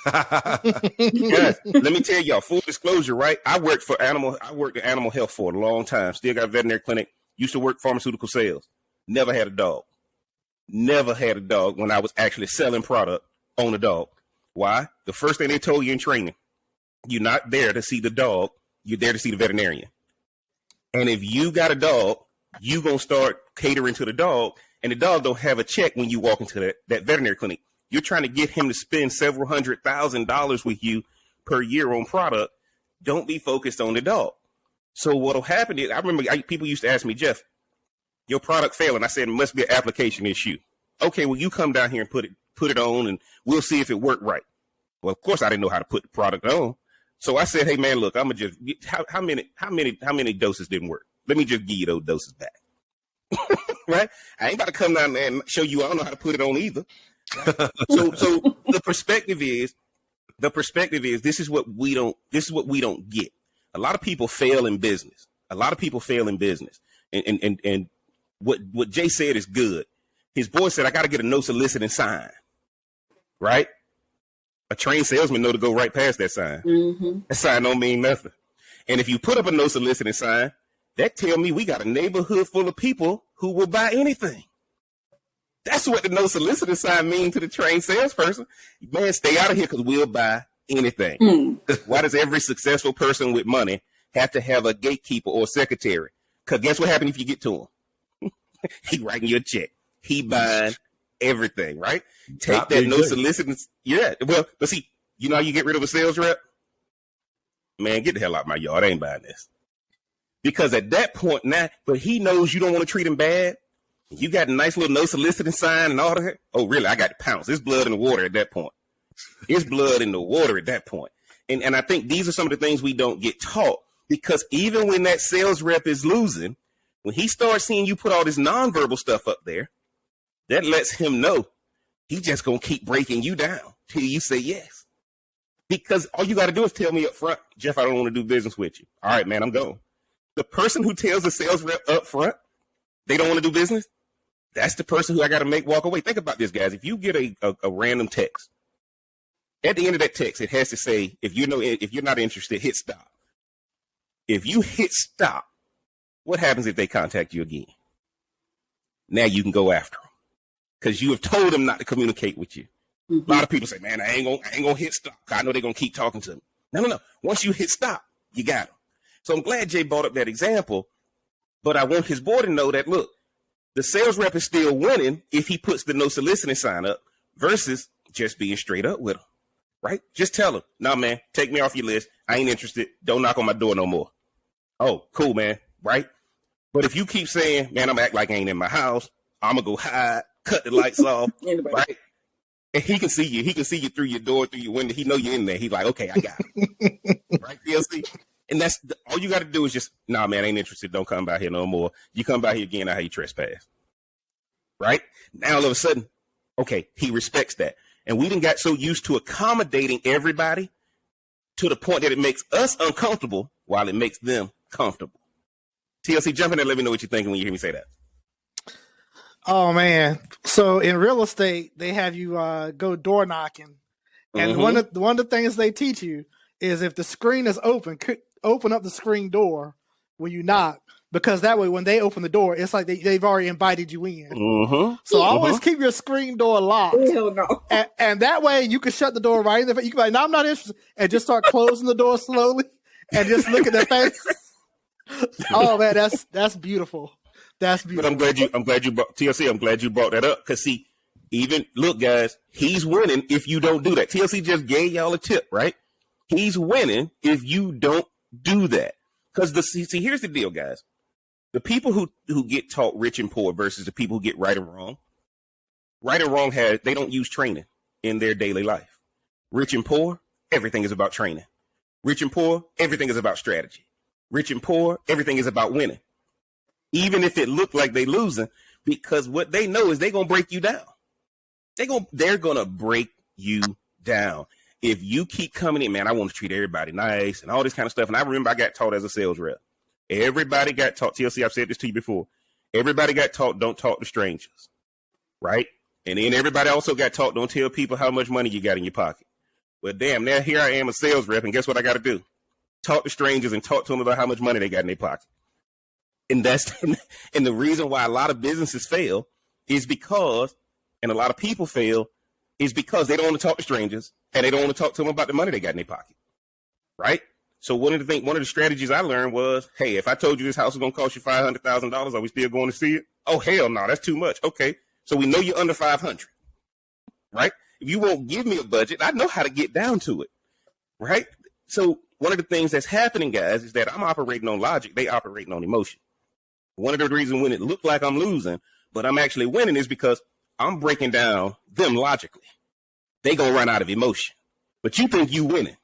Guys, let me tell y'all, full disclosure, right? I worked in animal health for a long time. Still got a veterinary clinic. Used to work pharmaceutical sales. Never had a dog. Never had a dog when I was actually selling product on a dog. Why? The first thing they told you in training, you're not there to see the dog. You're there to see the veterinarian. And if you got a dog, you going to start catering to the dog, and the dog don't have a check when you walk into that veterinary clinic. You're trying to get him to spend several $100,000 with you per year on product. Don't be focused on the dog. So what'll happen is, I remember people used to ask me, Jeff, your product failed, and I said, it must be an application issue. Okay, well, you come down here and put it on, and we'll see if it worked right. Well, of course, I didn't know how to put the product on. So I said, hey, man, look, I'm going to just, how many doses didn't work? Let me just give you those doses back. Right? I ain't about to come down there and show you I don't know how to put it on either. Right? So the perspective is this is what we don't get. A lot of people fail in business. And what Jay said is good. His boy said, I got to get a no soliciting sign. Right? A trained salesman know to go right past that sign. Mm-hmm. That sign don't mean nothing. And if you put up a no soliciting sign, that tell me we got a neighborhood full of people who will buy anything. That's what the no soliciting sign means to the trained salesperson. Man, stay out of here because we'll buy anything. Why does every successful person with money have to have a gatekeeper or secretary? Because guess what happens if you get to him? He writing you a check. He buying everything, right? Take that no soliciting. Yeah. Well, but see, You know how you get rid of a sales rep? Man, get the hell out of my yard. I ain't buying this. Because at that point now, but he knows you don't want to treat him bad. You got a nice little no soliciting sign and all that. Oh, really? I got to pounce. It's blood in the water at that point. It's blood in the water at that point. And I think these are some of the things we don't get taught, because even when that sales rep is losing, when he starts seeing you put all this nonverbal stuff up there, that lets him know he just going to keep breaking you down till you say yes. Because all you got to do is tell me up front, Jeff, I don't want to do business with you. All right, man, I'm going. The person who tells the sales rep up front they don't want to do business, that's the person who I got to make walk away. Think about this, guys. If you get a random text, at the end of that text, it has to say, if you're not interested, hit stop. If you hit stop, what happens if they contact you again? Now you can go after them because you have told them not to communicate with you. Mm-hmm. A lot of people say, man, I ain't gonna hit stop. I know they're gonna keep talking to me. No. Once you hit stop, you got them. So I'm glad Jay brought up that example, but I want his board to know that, look, the sales rep is still winning if he puts the no soliciting sign up versus just being straight up with him, right? Just tell him, nah, man, take me off your list. I ain't interested. Don't knock on my door no more. Oh, cool, man, right? But if you keep saying, man, I'm act like I ain't in my house, I'm going to go hide, cut the lights off, right? And he can see you. He can see you through your door, through your window. He know you're in there. He's like, okay, I got it. Right, TLC? And that's all you got to do is just, nah, man, I ain't interested. Don't come by here no more. You come by here again, I have you trespass. Right? Now, all of a sudden, okay, he respects that. And we done got so used to accommodating everybody to the point that it makes us uncomfortable while it makes them comfortable. TLC, jump in there. Let me know what you're thinking when you hear me say that. Oh, man. So in real estate, they have you go door knocking. And one of the things they teach you is if the screen is open, open up the screen door when you knock, because that way when they open the door, it's like they've already invited you in. So always keep your screen door locked. Hell no. And that way you can shut the door right in the face. You can be like, no, I'm not interested. And just start closing the door slowly and just look at their face. Oh, man, that's beautiful. That's beautiful. But I'm glad you brought TLC. I'm glad you brought that up, because see, even look, guys, he's winning if you don't do that. TLC just gave y'all a tip, right? He's winning if you don't do that. Because see, here's the deal, guys. The people who get taught rich and poor versus the people who get right and wrong. Right and wrong they don't use training in their daily life. Rich and poor, everything is about training. Rich and poor, everything is about strategy. Rich and poor, everything is about winning. Even if it looked like they losing, because what they know is they're gonna break you down. They're gonna break you down. If you keep coming in, man, I want to treat everybody nice and all this kind of stuff. And I remember I got taught as a sales rep. Everybody got taught, TLC, I've said this to you before. Everybody got taught, don't talk to strangers, right? And then everybody also got taught, don't tell people how much money you got in your pocket. Well, damn, now here I am, a sales rep, and guess what I got to do? Talk to strangers and talk to them about how much money they got in their pocket. And and the reason why a lot of businesses fail is because, and a lot of people fail, is because they don't want to talk to strangers and they don't want to talk to them about the money they got in their pocket, right? So one of the strategies I learned was, hey, if I told you this house is going to cost you $500,000, are we still going to see it? Oh, hell no, that's too much. Okay, so we know you're under 500, right? If you won't give me a budget, I know how to get down to it, right? So one of the things that's happening, guys, is that I'm operating on logic. They operating on emotion. One of the reasons when it looked like I'm losing, but I'm actually winning, is because I'm breaking down them logically. They gonna run out of emotion, but you think you winning.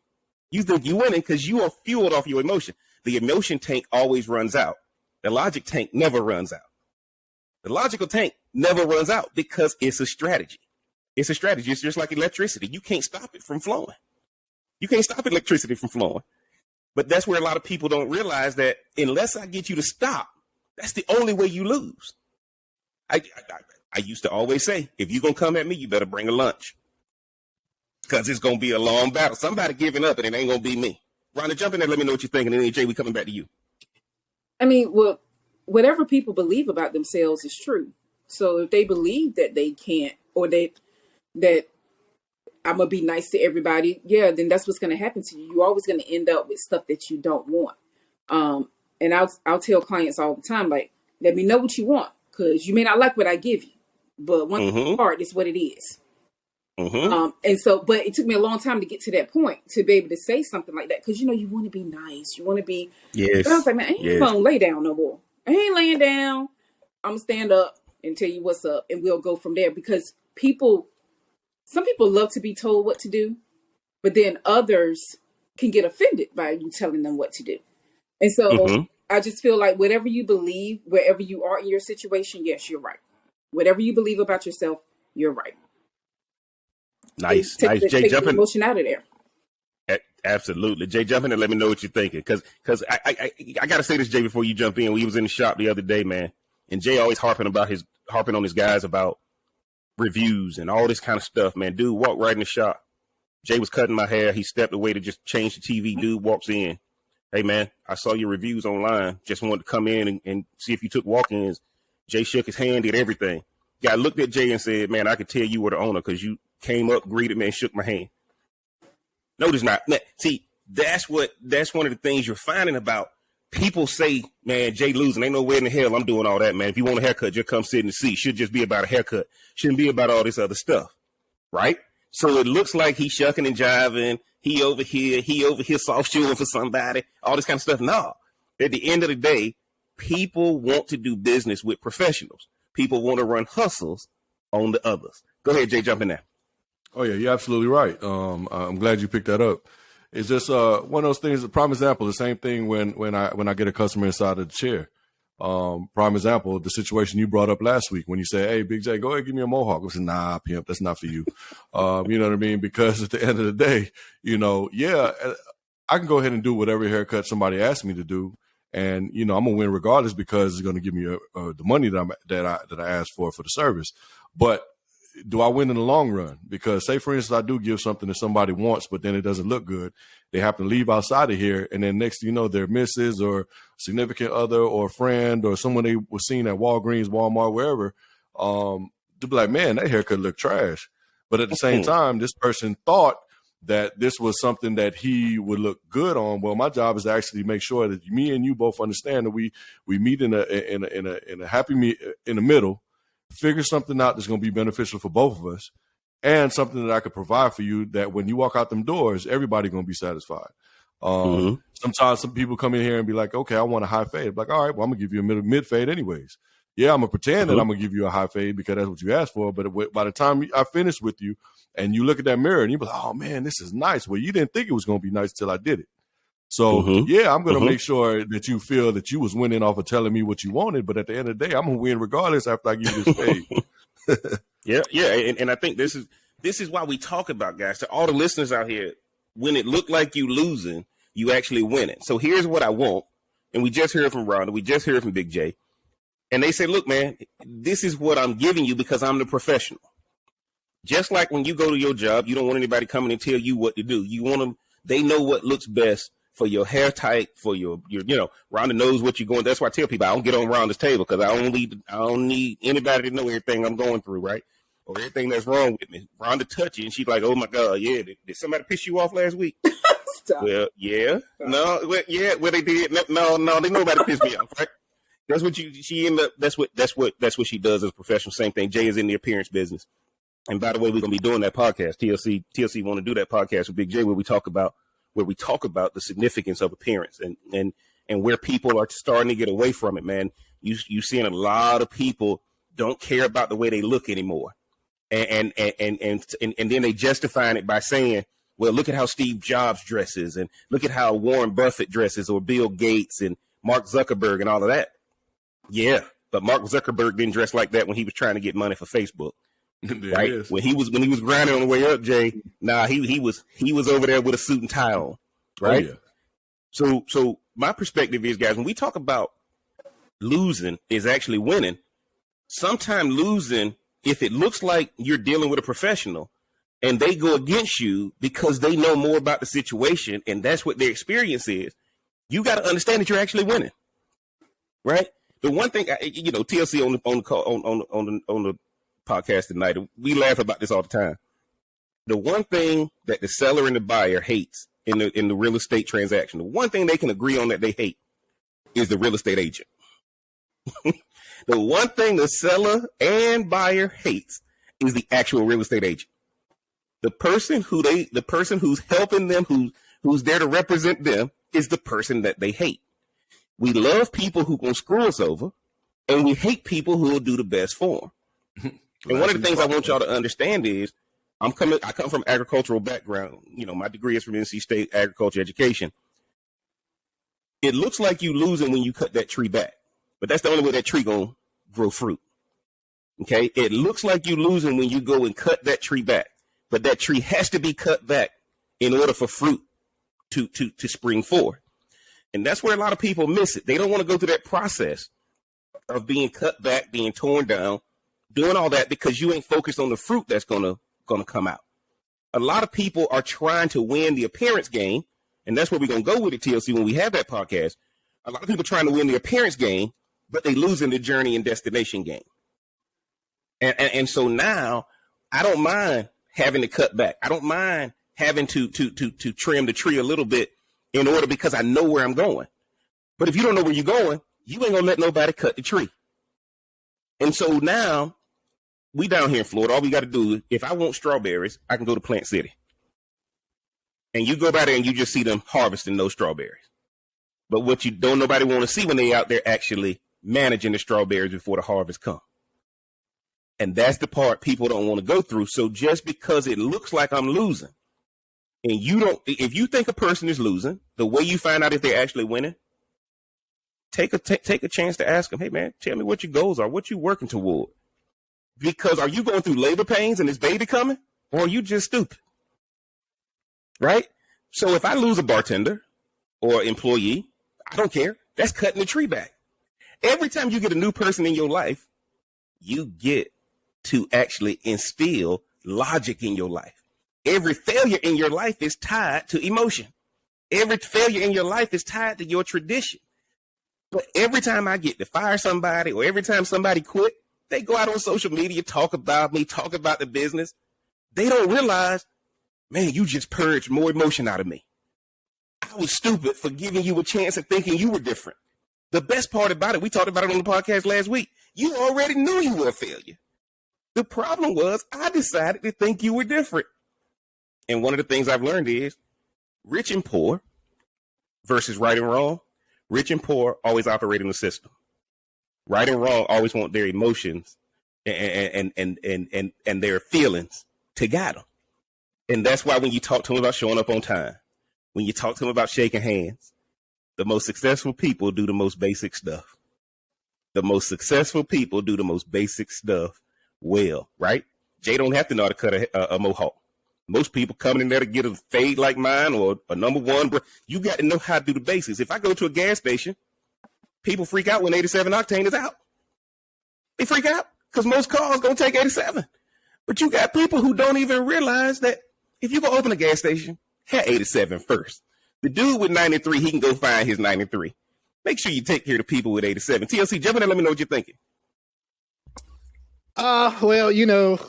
You think you winning because you are fueled off your emotion. The emotion tank always runs out. The logic tank never runs out. The logical tank never runs out because it's a strategy. It's a strategy. It's just like electricity. You can't stop it from flowing. You can't stop electricity from flowing. But that's where a lot of people don't realize that unless I get you to stop, that's the only way you lose. I used to always say, if you're going to come at me, you better bring a lunch. Because it's going to be a long battle. Somebody giving up and it ain't going to be me. Rhonda, jump in there. Let me know what you're thinking. And then, Jay, we coming back to you. I mean, well, whatever people believe about themselves is true. So if they believe that they can't, or that I'm going to be nice to everybody, yeah, then that's what's going to happen to you. You're always going to end up with stuff that you don't want. And I'll tell clients all the time, like, let me know what you want, because you may not like what I give you, but one part is what it is. And so, but it took me a long time to get to that point to be able to say something like that. Cause you know, you want to be nice. You want to be, Yes. But I was like, man, I ain't gonna lay down no more. I ain't laying down. I'm gonna stand up and tell you what's up, and we'll go from there. Because some people love to be told what to do, but then others can get offended by you telling them what to do. And so I just feel like whatever you believe, wherever you are in your situation, yes, you're right. Whatever you believe about yourself, you're right. Nice. Take Jay, the jumping. emotion out of there. Absolutely. Jay, jump in and let me know what you're thinking. Because I got to say this, Jay, before you jump in. We was in the shop the other day, man. And Jay always harping on his guys about reviews and all this kind of stuff, man. Dude walked right in the shop. Jay was cutting my hair. He stepped away to just change the TV. Dude walks in. Hey, man, I saw your reviews online. Just wanted to come in and see if you took walk-ins. Jay shook his hand, did everything. Guy looked at Jay and said, man, I could tell you were the owner because you came up, greeted me, and shook my hand. No, there's not. See, that's one of the things you're finding about people say, man, Jay losing. Ain't no way in the hell I'm doing all that, man. If you want a haircut, just come sit in the seat. Should just be about a haircut. Shouldn't be about all this other stuff, right? So it looks like he's shucking and jiving. He over here soft shoeing for somebody, all this kind of stuff. No, at the end of the day, people want to do business with professionals. People want to run hustles on the others. Go ahead, Jay, jump in there. Oh yeah, you're absolutely right. I'm glad you picked that up. It's just one of those things. Prime example, the same thing when I get a customer inside of the chair. Prime example, the situation you brought up last week when you say, "Hey, Big J, go ahead, give me a mohawk." I said, "Nah, pimp, that's not for you." You know what I mean? Because at the end of the day, yeah, I can go ahead and do whatever haircut somebody asks me to do, and I'm gonna win regardless because it's gonna give me the money that I asked for the service. But do I win in the long run? Because say, for instance, I do give something that somebody wants, but then it doesn't look good. They happen to leave outside of here. And then next thing you know, their missus or significant other or friend or someone they was seen at Walgreens, Walmart, wherever, to be like, man, that haircut looked trash. But at the same time, this person thought that this was something that he would look good on. Well, my job is to actually make sure that me and you both understand that we meet in a happy in the middle, figure something out that's going to be beneficial for both of us, and something that I could provide for you that when you walk out them doors, everybody's going to be satisfied. Sometimes some people come in here and be like, okay, I want a high fade. I'm like, all right, well, I'm going to give you a mid fade anyways. Yeah, I'm going to pretend that I'm going to give you a high fade because that's what you asked for. But by the time I finish with you and you look at that mirror and you're like, oh, man, this is nice. Well, you didn't think it was going to be nice until I did it. So, yeah, I'm going to make sure that you feel that you was winning off of telling me what you wanted. But at the end of the day, I'm going to win regardless after I give you this fade. Yeah. And I think this is why we talk about, guys, to all the listeners out here, when it looked like you losing, you actually winning. So here's what I want. And we just heard from Rhonda. We just heard from Big J. And they say, look, man, this is what I'm giving you because I'm the professional. Just like when you go to your job, you don't want anybody coming and tell you what to do. You want them, they know what looks best for your hair type, for your Rhonda knows what you're going. That's why I tell people I don't get on Rhonda's table because I don't need anybody to know everything I'm going through, right? Or everything that's wrong with me. Rhonda touch you and she's like, oh my God, yeah, did somebody piss you off last week? Stop. Well, yeah. No, well, yeah, well they did. No, they nobody pissed me off, right? That's what she ended up. That's what she does as a professional. Same thing. Jay is in the appearance business. And by the way, we're gonna be doing that podcast. TLC want to do that podcast with Big J where we talk about the significance of appearance and where people are starting to get away from it, man. You seeing a lot of people don't care about the way they look anymore. And then they justifying it by saying, well, look at how Steve Jobs dresses and look at how Warren Buffett dresses or Bill Gates and Mark Zuckerberg and all of that. Yeah, but Mark Zuckerberg didn't dress like that when he was trying to get money for Facebook. Right? When he was grinding on the way up, Jay, he was over there with a suit and tie on. Right? Oh, yeah. So my perspective is, guys, when we talk about losing is actually winning, sometimes losing, if it looks like you're dealing with a professional and they go against you because they know more about the situation and that's what their experience is, you got to understand that you're actually winning. Right? The one thing, TLC on the podcast tonight, we laugh about this all the time. The one thing that the seller and the buyer hates in the real estate transaction, the one thing they can agree on that they hate is the real estate agent. The one thing the seller and buyer hates is the actual real estate agent. The person who's helping them, who's there to represent them, is the person that they hate. We love people who can screw us over, and we hate people who will do the best for them. And one of the things I want y'all to understand is, I come from agricultural background. You know, my degree is from NC State agriculture education. It looks like you losing when you cut that tree back, but that's the only way that tree gonna grow fruit. Okay, it looks like you losing when you go and cut that tree back, but that tree has to be cut back in order for fruit to spring forward. And that's where a lot of people miss it. They don't want to go through that process of being cut back, being torn down, doing all that because you ain't focused on the fruit that's gonna come out. A lot of people are trying to win the appearance game, and that's where we're gonna go with it, TLC, when we have that podcast. A lot of people trying to win the appearance game, but they losing the journey and destination game. And so now I don't mind having to cut back. I don't mind having to trim the tree a little bit in order, because I know where I'm going. But if you don't know where you're going, you ain't gonna let nobody cut the tree. And so now we down here in Florida, all we got to do is, if I want strawberries, I can go to Plant City. And you go by there and you just see them harvesting those strawberries. But what you don't nobody want to see when they out there actually managing the strawberries before the harvest comes. And that's the part people don't want to go through. So just because it looks like I'm losing, and if you think a person is losing, the way you find out if they're actually winning, take a chance to ask them, hey man, tell me what your goals are, what you working toward. Because are you going through labor pains and this baby coming, or are you just stupid? Right? So if I lose a bartender or employee, I don't care. That's cutting the tree back. Every time you get a new person in your life, you get to actually instill logic in your life. Every failure in your life is tied to emotion. Every failure in your life is tied to your tradition. But every time I get to fire somebody, or every time somebody quit, they go out on social media, talk about me, talk about the business. They don't realize, man, you just purged more emotion out of me. I was stupid for giving you a chance and thinking you were different. The best part about it, we talked about it on the podcast last week, you already knew you were a failure. The problem was I decided to think you were different. And one of the things I've learned is rich and poor versus right and wrong. Rich and poor always operate in the system. Right and wrong always want their emotions and their feelings to guide them. And that's why when you talk to them about showing up on time, when you talk to them about shaking hands, the most successful people do the most basic stuff. The most successful people do the most basic stuff well, right? Jay don't have to know how to cut a mohawk. Most people coming in there to get a fade like mine or a number one, but you got to know how to do the basics. If I go to a gas station, people freak out when 87 octane is out. They freak out because most cars gonna take 87. But you got people who don't even realize that if you go open a gas station, have 87 first. The dude with 93, he can go find his 93. Make sure you take care of the people with 87. TLC, jump in and let me know what you're thinking. Well, you know,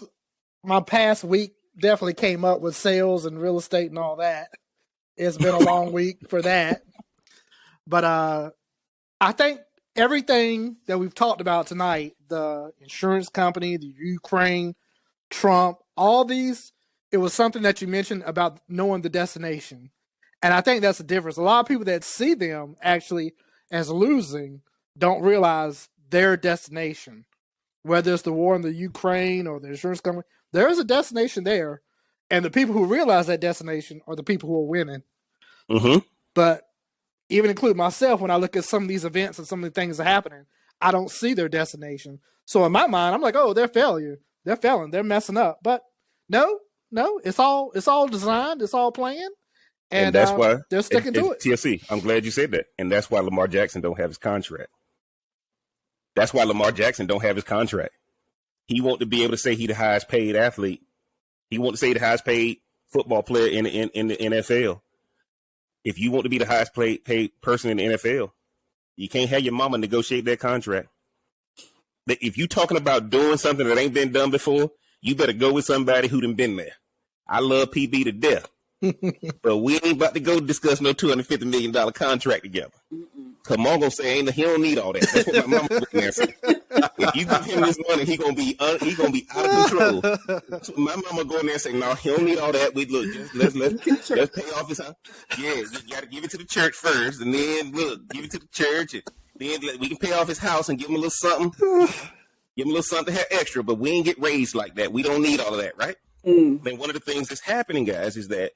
my past week definitely came up with sales and real estate and all that. It's been a long week for that. But I think everything that we've talked about tonight, the insurance company, the Ukraine, Trump, all these, it was something that you mentioned about knowing the destination. And I think that's the difference. A lot of people that see them actually as losing don't realize their destination. Whether it's the war in the Ukraine or the insurance company, there is a destination there. And the people who realize that destination are the people who are winning. Mm-hmm. But even include myself, when I look at some of these events and some of the things that are happening, I don't see their destination. So in my mind, I'm like, oh, they're failure. They're failing. They're messing up. But no, it's all designed. It's all planned. And that's why they're sticking to it. TLC, I'm glad you said that. And that's why Lamar Jackson don't have his contract. That's why Lamar Jackson don't have his contract. He want to be able to say he the highest paid athlete. He want to say the highest paid football player in the NFL. If you want to be the highest paid person in the NFL, you can't have your mama negotiate that contract. But if you talking about doing something that ain't been done before, you better go with somebody who done been there. I love PB to death. But we ain't about to go discuss no $250 million contract together. Come on, gonna say he don't need all that. That's what my mama was saying. If you give him this money, he gonna be out of control. So my mama go in there and say, "No, he don't need all that. We look, just let's pay off his house. Yeah, you gotta give it to the church first, and then give it to the church, and then we can pay off his house and give him a little something. Give him a little something to have extra. But we ain't get raised like that. We don't need all of that, right? Then one of the things that's happening, guys, is that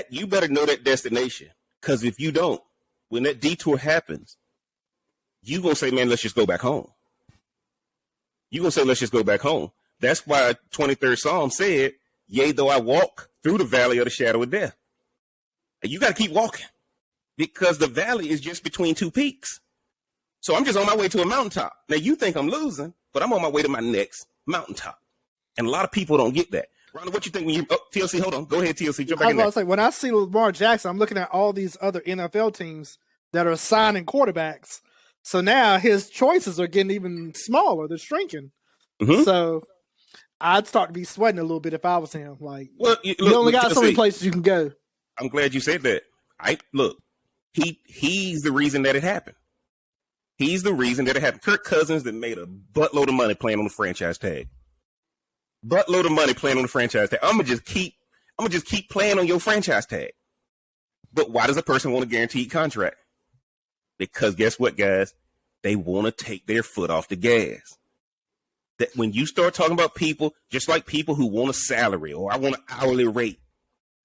you better know that destination, because if you don't, when that detour happens, you gonna say, "Man, let's just go back home." You gonna say, "Let's just go back home." That's why 23rd Psalm said, "Yea, though I walk through the valley of the shadow of death." And you got to keep walking, because the valley is just between two peaks. So I'm just on my way to a mountaintop. Now you think I'm losing, but I'm on my way to my next mountaintop. And a lot of people don't get that. Rhonda, what you think when you TLC? Hold on, go ahead, TLC. Jump back in there. Like, when I see Lamar Jackson, I'm looking at all these other NFL teams that are signing quarterbacks. So now his choices are getting even smaller. They're shrinking. Mm-hmm. So I'd start to be sweating a little bit if I was him. Like, well, you only got so many places you can go. I'm glad you said that. He's the reason that it happened. He's the reason that it happened. Kirk Cousins that made a buttload of money playing on the franchise tag. Buttload of money playing on the franchise tag. I'm gonna just keep playing on your franchise tag. But why does a person want a guaranteed contract? Because guess what, guys? They want to take their foot off the gas. That when you start talking about people, just like people who want a salary or I want an hourly rate,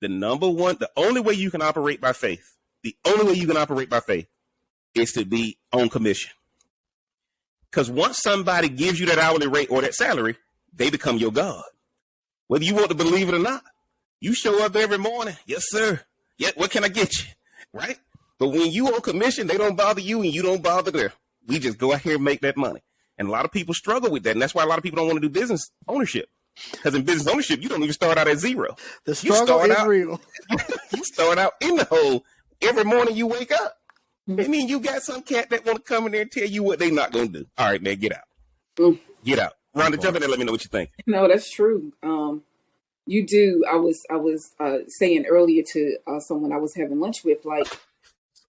the only way you can operate by faith, is to be on commission. Because once somebody gives you that hourly rate or that salary, they become your God. Whether you want to believe it or not, you show up every morning. Yes, sir. Yeah, what can I get you? Right? But when you on commission, they don't bother you and you don't bother them. We just go out here and make that money. And a lot of people struggle with that. And that's why a lot of people don't want to do business ownership. Because in business ownership, you don't even start out at zero. The struggle is real. You start out in the hole every morning you wake up. I mean, you got some cat that want to come in there and tell you what they not going to do. All right, man, get out. Get out. Rhonda, jump in there. Let me know what you think. No, that's true. You do. I was saying earlier to someone I was having lunch with, like,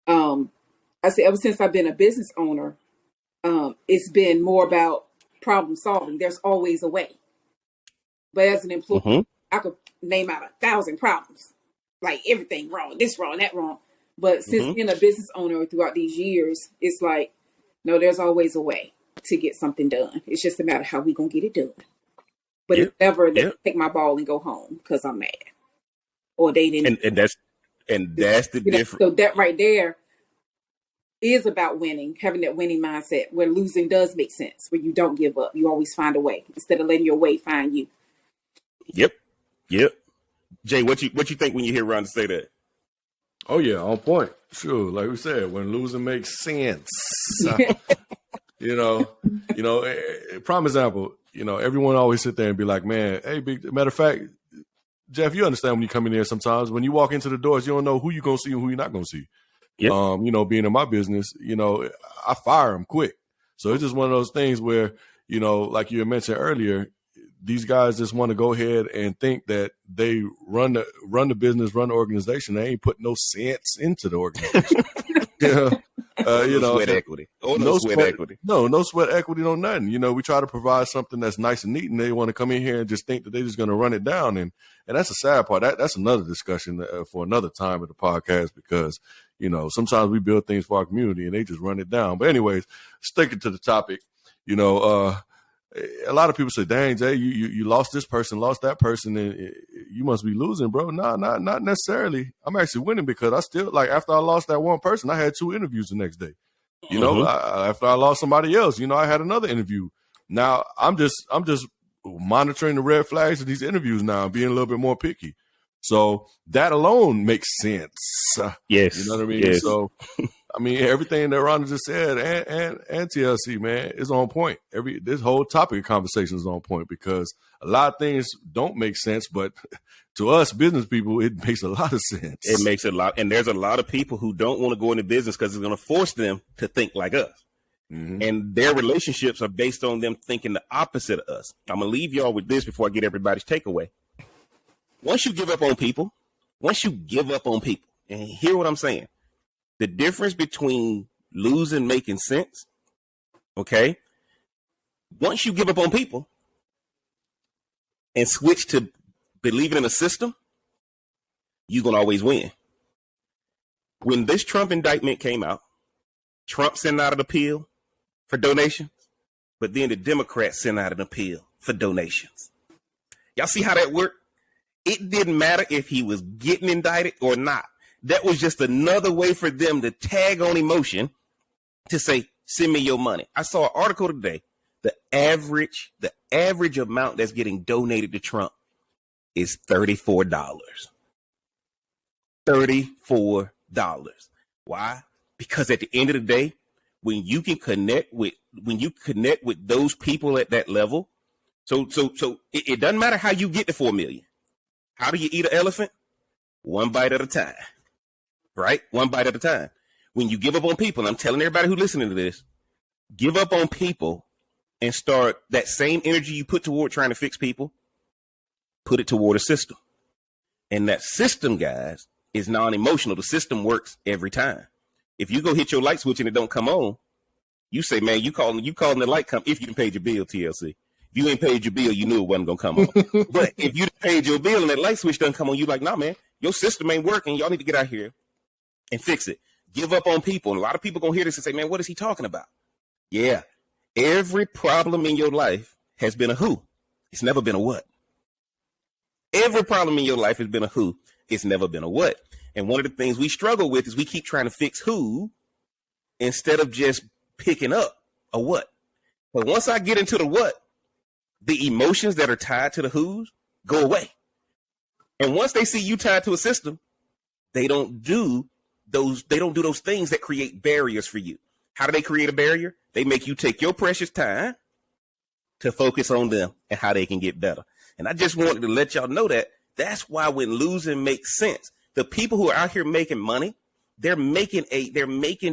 I said, ever since I've been a business owner, it's been more about problem solving. There's always a way. But as an employee, I could name out 1,000 problems, like everything wrong, this wrong, that wrong. But since being a business owner throughout these years, it's like, no, there's always a way to get something done. It's just a matter of how we gonna get it done. But it's never take my ball and go home because I'm mad, or they didn't. And that's the difference. So that right there is about winning, having that winning mindset where losing does make sense, where you don't give up. You always find a way instead of letting your way find you. Yep. Jay, what you think when you hear Rhonda say that? Oh yeah, on point. Sure, like we said, when losing makes sense. Prime example. Everyone always sit there and be like, "Man, hey, matter of fact, Jeff, you understand when you come in here sometimes when you walk into the doors, you don't know who you're gonna see and who you're not gonna see." Yep. Being in my business, I fire them quick. So it's just one of those things where, like you had mentioned earlier, these guys just want to go ahead and think that they run the business, run the organization. They ain't put no sense into the organization. No sweat equity. No sweat equity. No sweat equity, no nothing. We try to provide something that's nice and neat, and they want to come in here and just think that they're just going to run it down. And that's the sad part. That's another discussion for another time of the podcast, because, sometimes we build things for our community and they just run it down. But anyways, sticking to the topic, a lot of people say, "Dang, Jay, you lost this person, lost that person, and you must be losing, bro." No, not necessarily. I'm actually winning, because I still, like, after I lost that one person, I had 2 interviews the next day. After I lost somebody else, I had another interview. Now I'm just monitoring the red flags of these interviews now, being a little bit more picky. So that alone makes sense. Yes, you know what I mean. Yes. So. Everything that Rhonda just said and TLC, man, is on point. This whole topic of conversation is on point, because a lot of things don't make sense, but to us business people, it makes a lot of sense. It makes a lot. And there's a lot of people who don't want to go into business because it's going to force them to think like us. Mm-hmm. And their relationships are based on them thinking the opposite of us. I'm going to leave y'all with this before I get everybody's takeaway. Once you give up on people, and hear what I'm saying, the difference between losing making sense, okay, Once you give up on people and switch to believing in a system, you're going to always win. When this Trump indictment came out, Trump sent out an appeal for donations, but then the Democrats sent out an appeal for donations. Y'all see how that worked? It didn't matter if he was getting indicted or not. That was just another way for them to tag on emotion to say, send me your money. I saw an article today. The average amount that's getting donated to Trump is $34. $34. Why? Because at the end of the day, when you connect with those people at that level, so it doesn't matter how you get to 4 million. How do you eat an elephant? One bite at a time, right? One bite at a time. When you give up on people, and I'm telling everybody who's listening to this, give up on people and start that same energy you put toward trying to fix people, put it toward a system. And that system, guys, is non-emotional. The system works every time. If you go hit your light switch and it don't come on, you say, man, you calling the light come if you didn't pay your bill, TLC. If you ain't paid your bill, you knew it wasn't gonna come on. But if you paid your bill and that light switch doesn't come on, you like, nah, man, your system ain't working. Y'all need to get out here and fix it. Give up on people. And a lot of people gonna hear this and say, man, what is he talking about? Yeah. Every problem in your life has been a who. It's never been a what. Every problem in your life has been a who. It's never been a what. And one of the things we struggle with is we keep trying to fix who instead of just picking up a what. But once I get into the what, the emotions that are tied to the who's go away. And once they see you tied to a system, they don't do those things that create barriers for you. How do they create a barrier? They make you take your precious time to focus on them and how they can get better. And I just wanted to let y'all know that that's why when losing makes sense. The people who are out here making money, they're making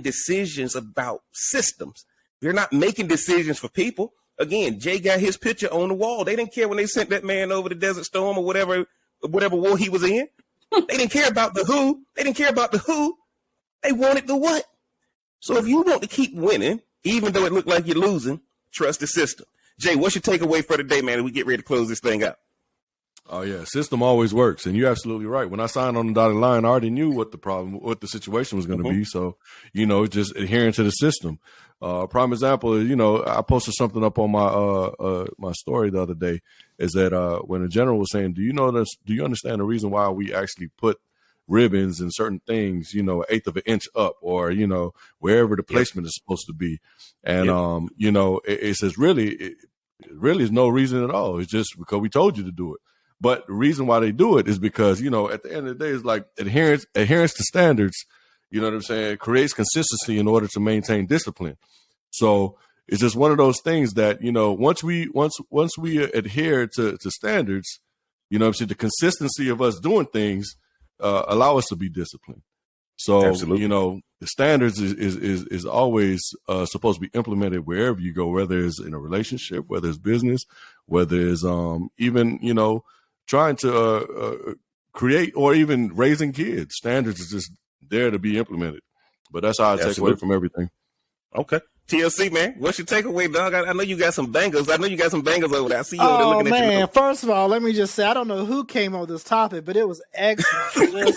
decisions about systems. They're not making decisions for people. Again, Jay got his picture on the wall. They didn't care when they sent that man over the Desert Storm or whatever war he was in. They didn't care about the who. They didn't care about the who. They wanted the what. So if you want to keep winning, even though it looked like you're losing, trust the system. Jay, what's your takeaway for today, man, as we get ready to close this thing out? Oh, yeah. System always works. And you're absolutely right. When I signed on the dotted line, I already knew what the situation was going to be. So, just adhering to the system. Prime example is, I posted something up on my story the other day is that when the general was saying, do you understand the reason why we actually put ribbons and certain things, 1/8 of an inch up or, wherever the placement is supposed to be. And, it says really, it really is no reason at all. It's just because we told you to do it. But the reason why they do it is because, at the end of the day, it's like adherence to standards, you know what I'm saying? It creates consistency in order to maintain discipline. So it's just one of those things that, once we adhere to standards, the consistency of us doing things allow us to be disciplined. So, absolutely. The standards is always supposed to be implemented wherever you go, whether it's in a relationship, whether it's business, whether it's even, trying to create or even raising kids. Standards is just there to be implemented. But that's how I take away from everything. Okay. TLC, man, what's your takeaway, dog? I know you got some bangers. I know you got some bangers over there. I see you over there looking at you. Man, first of all, let me just say, I don't know who came up with this topic, but it was excellent.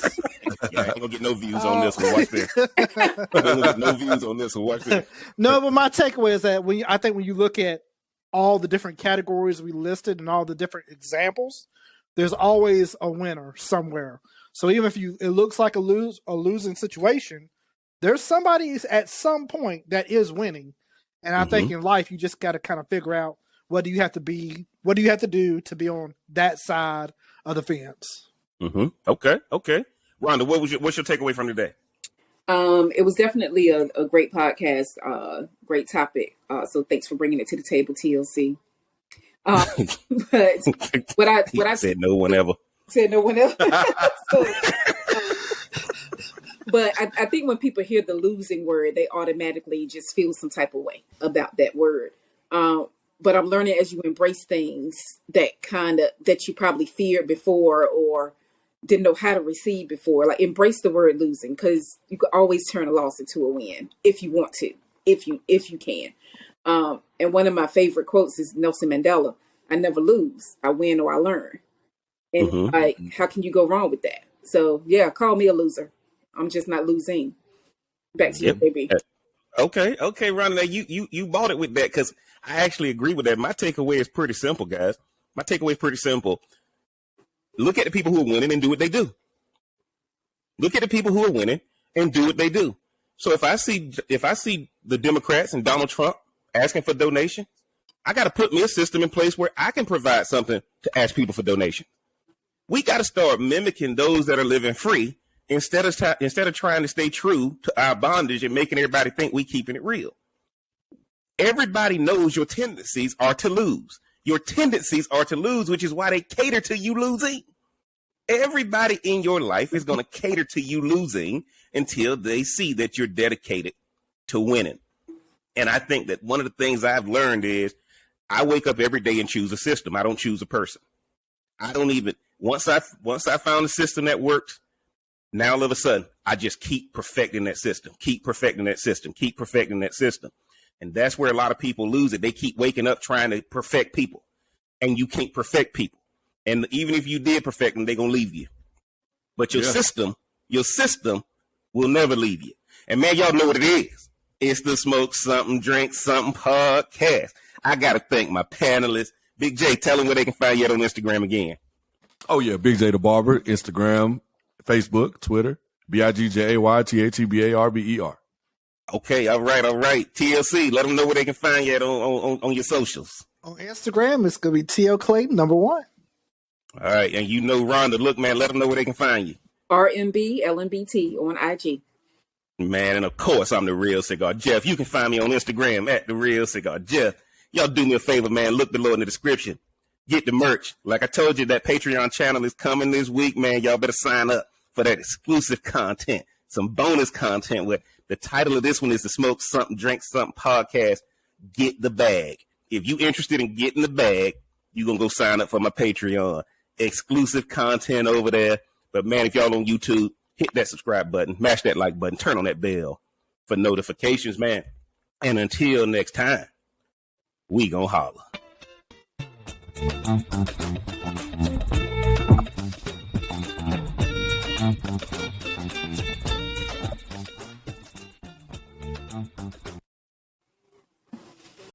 Yeah, I ain't gonna get no views on this one. Watch this. I ain't gonna get no views on this one. Watch this. No, but my takeaway is that when you look at all the different categories we listed and all the different examples, there's always a winner somewhere. So even if it looks like a losing situation, there's somebody at some point that is winning. And I think in life, you just got to kind of figure out what do you have to do to be on that side of the fence. Okay. Rhonda, what's your takeaway from today? It was definitely a great podcast, great topic. So thanks for bringing it to the table, TLC. But what I said no one ever. Said no one else. But I think when people hear the losing word, they automatically just feel some type of way about that word. But I'm learning as you embrace things that you probably feared before or didn't know how to receive before, like embrace the word losing, because you could always turn a loss into a win if you want to, if you can. And one of my favorite quotes is Nelson Mandela: "I never lose. I win or I learn." And like, how can you go wrong with that? So yeah, call me a loser. I'm just not losing. Back to you, baby. Okay, Ronnie, you bought it with that, because I actually agree with that. My takeaway is pretty simple, guys. My takeaway is pretty simple. Look at the people who are winning and do what they do. Look at the people who are winning and do what they do. So if I see the Democrats and Donald Trump asking for donations, I got to put me a system in place where I can provide something to ask people for donations. We got to start mimicking those that are living free instead of trying to stay true to our bondage and making everybody think we keeping it real. Everybody knows your tendencies are to lose. Your tendencies are to lose, which is why they cater to you losing. Everybody in your life is going to cater to you losing until they see that you're dedicated to winning. And I think that one of the things I've learned is I wake up every day and choose a system. I don't choose a person. I don't even, once I found a system that works, now all of a sudden, I just keep perfecting that system, keep perfecting that system, keep perfecting that system. And that's where a lot of people lose it. They keep waking up trying to perfect people, and you can't perfect people. And even if you did perfect them, they're going to leave you. But your system will never leave you. And man, y'all know what it is. It's the Smoke Something, Drink Something podcast. I got to thank my panelists. Big J, tell them where they can find you on Instagram again. Oh, yeah. Big J the Barber, Instagram, Facebook, Twitter, BIGJAYTHEBARBER. Okay. All right. TLC, let them know where they can find you on your socials. On Instagram, it's going to be T.O. Clayton, #1. All right. And you know, Rhonda, look, man, let them know where they can find you. RMB LMBT on IG. Man, and of course, I'm The Real Cigar Jeff. You can find me on Instagram at The Real Cigar Jeff. Y'all do me a favor, man. Look below in the description. Get the merch. Like I told you, that Patreon channel is coming this week, man. Y'all better sign up for that exclusive content, some bonus content. Where the title of this one is the Smoke Something, Drink Something podcast. Get the bag. If you interested in getting the bag, you're going to go sign up for my Patreon. Exclusive content over there. But man, if y'all on YouTube, hit that subscribe button, mash that like button, turn on that bell for notifications, man. And until next time, we gonna holler.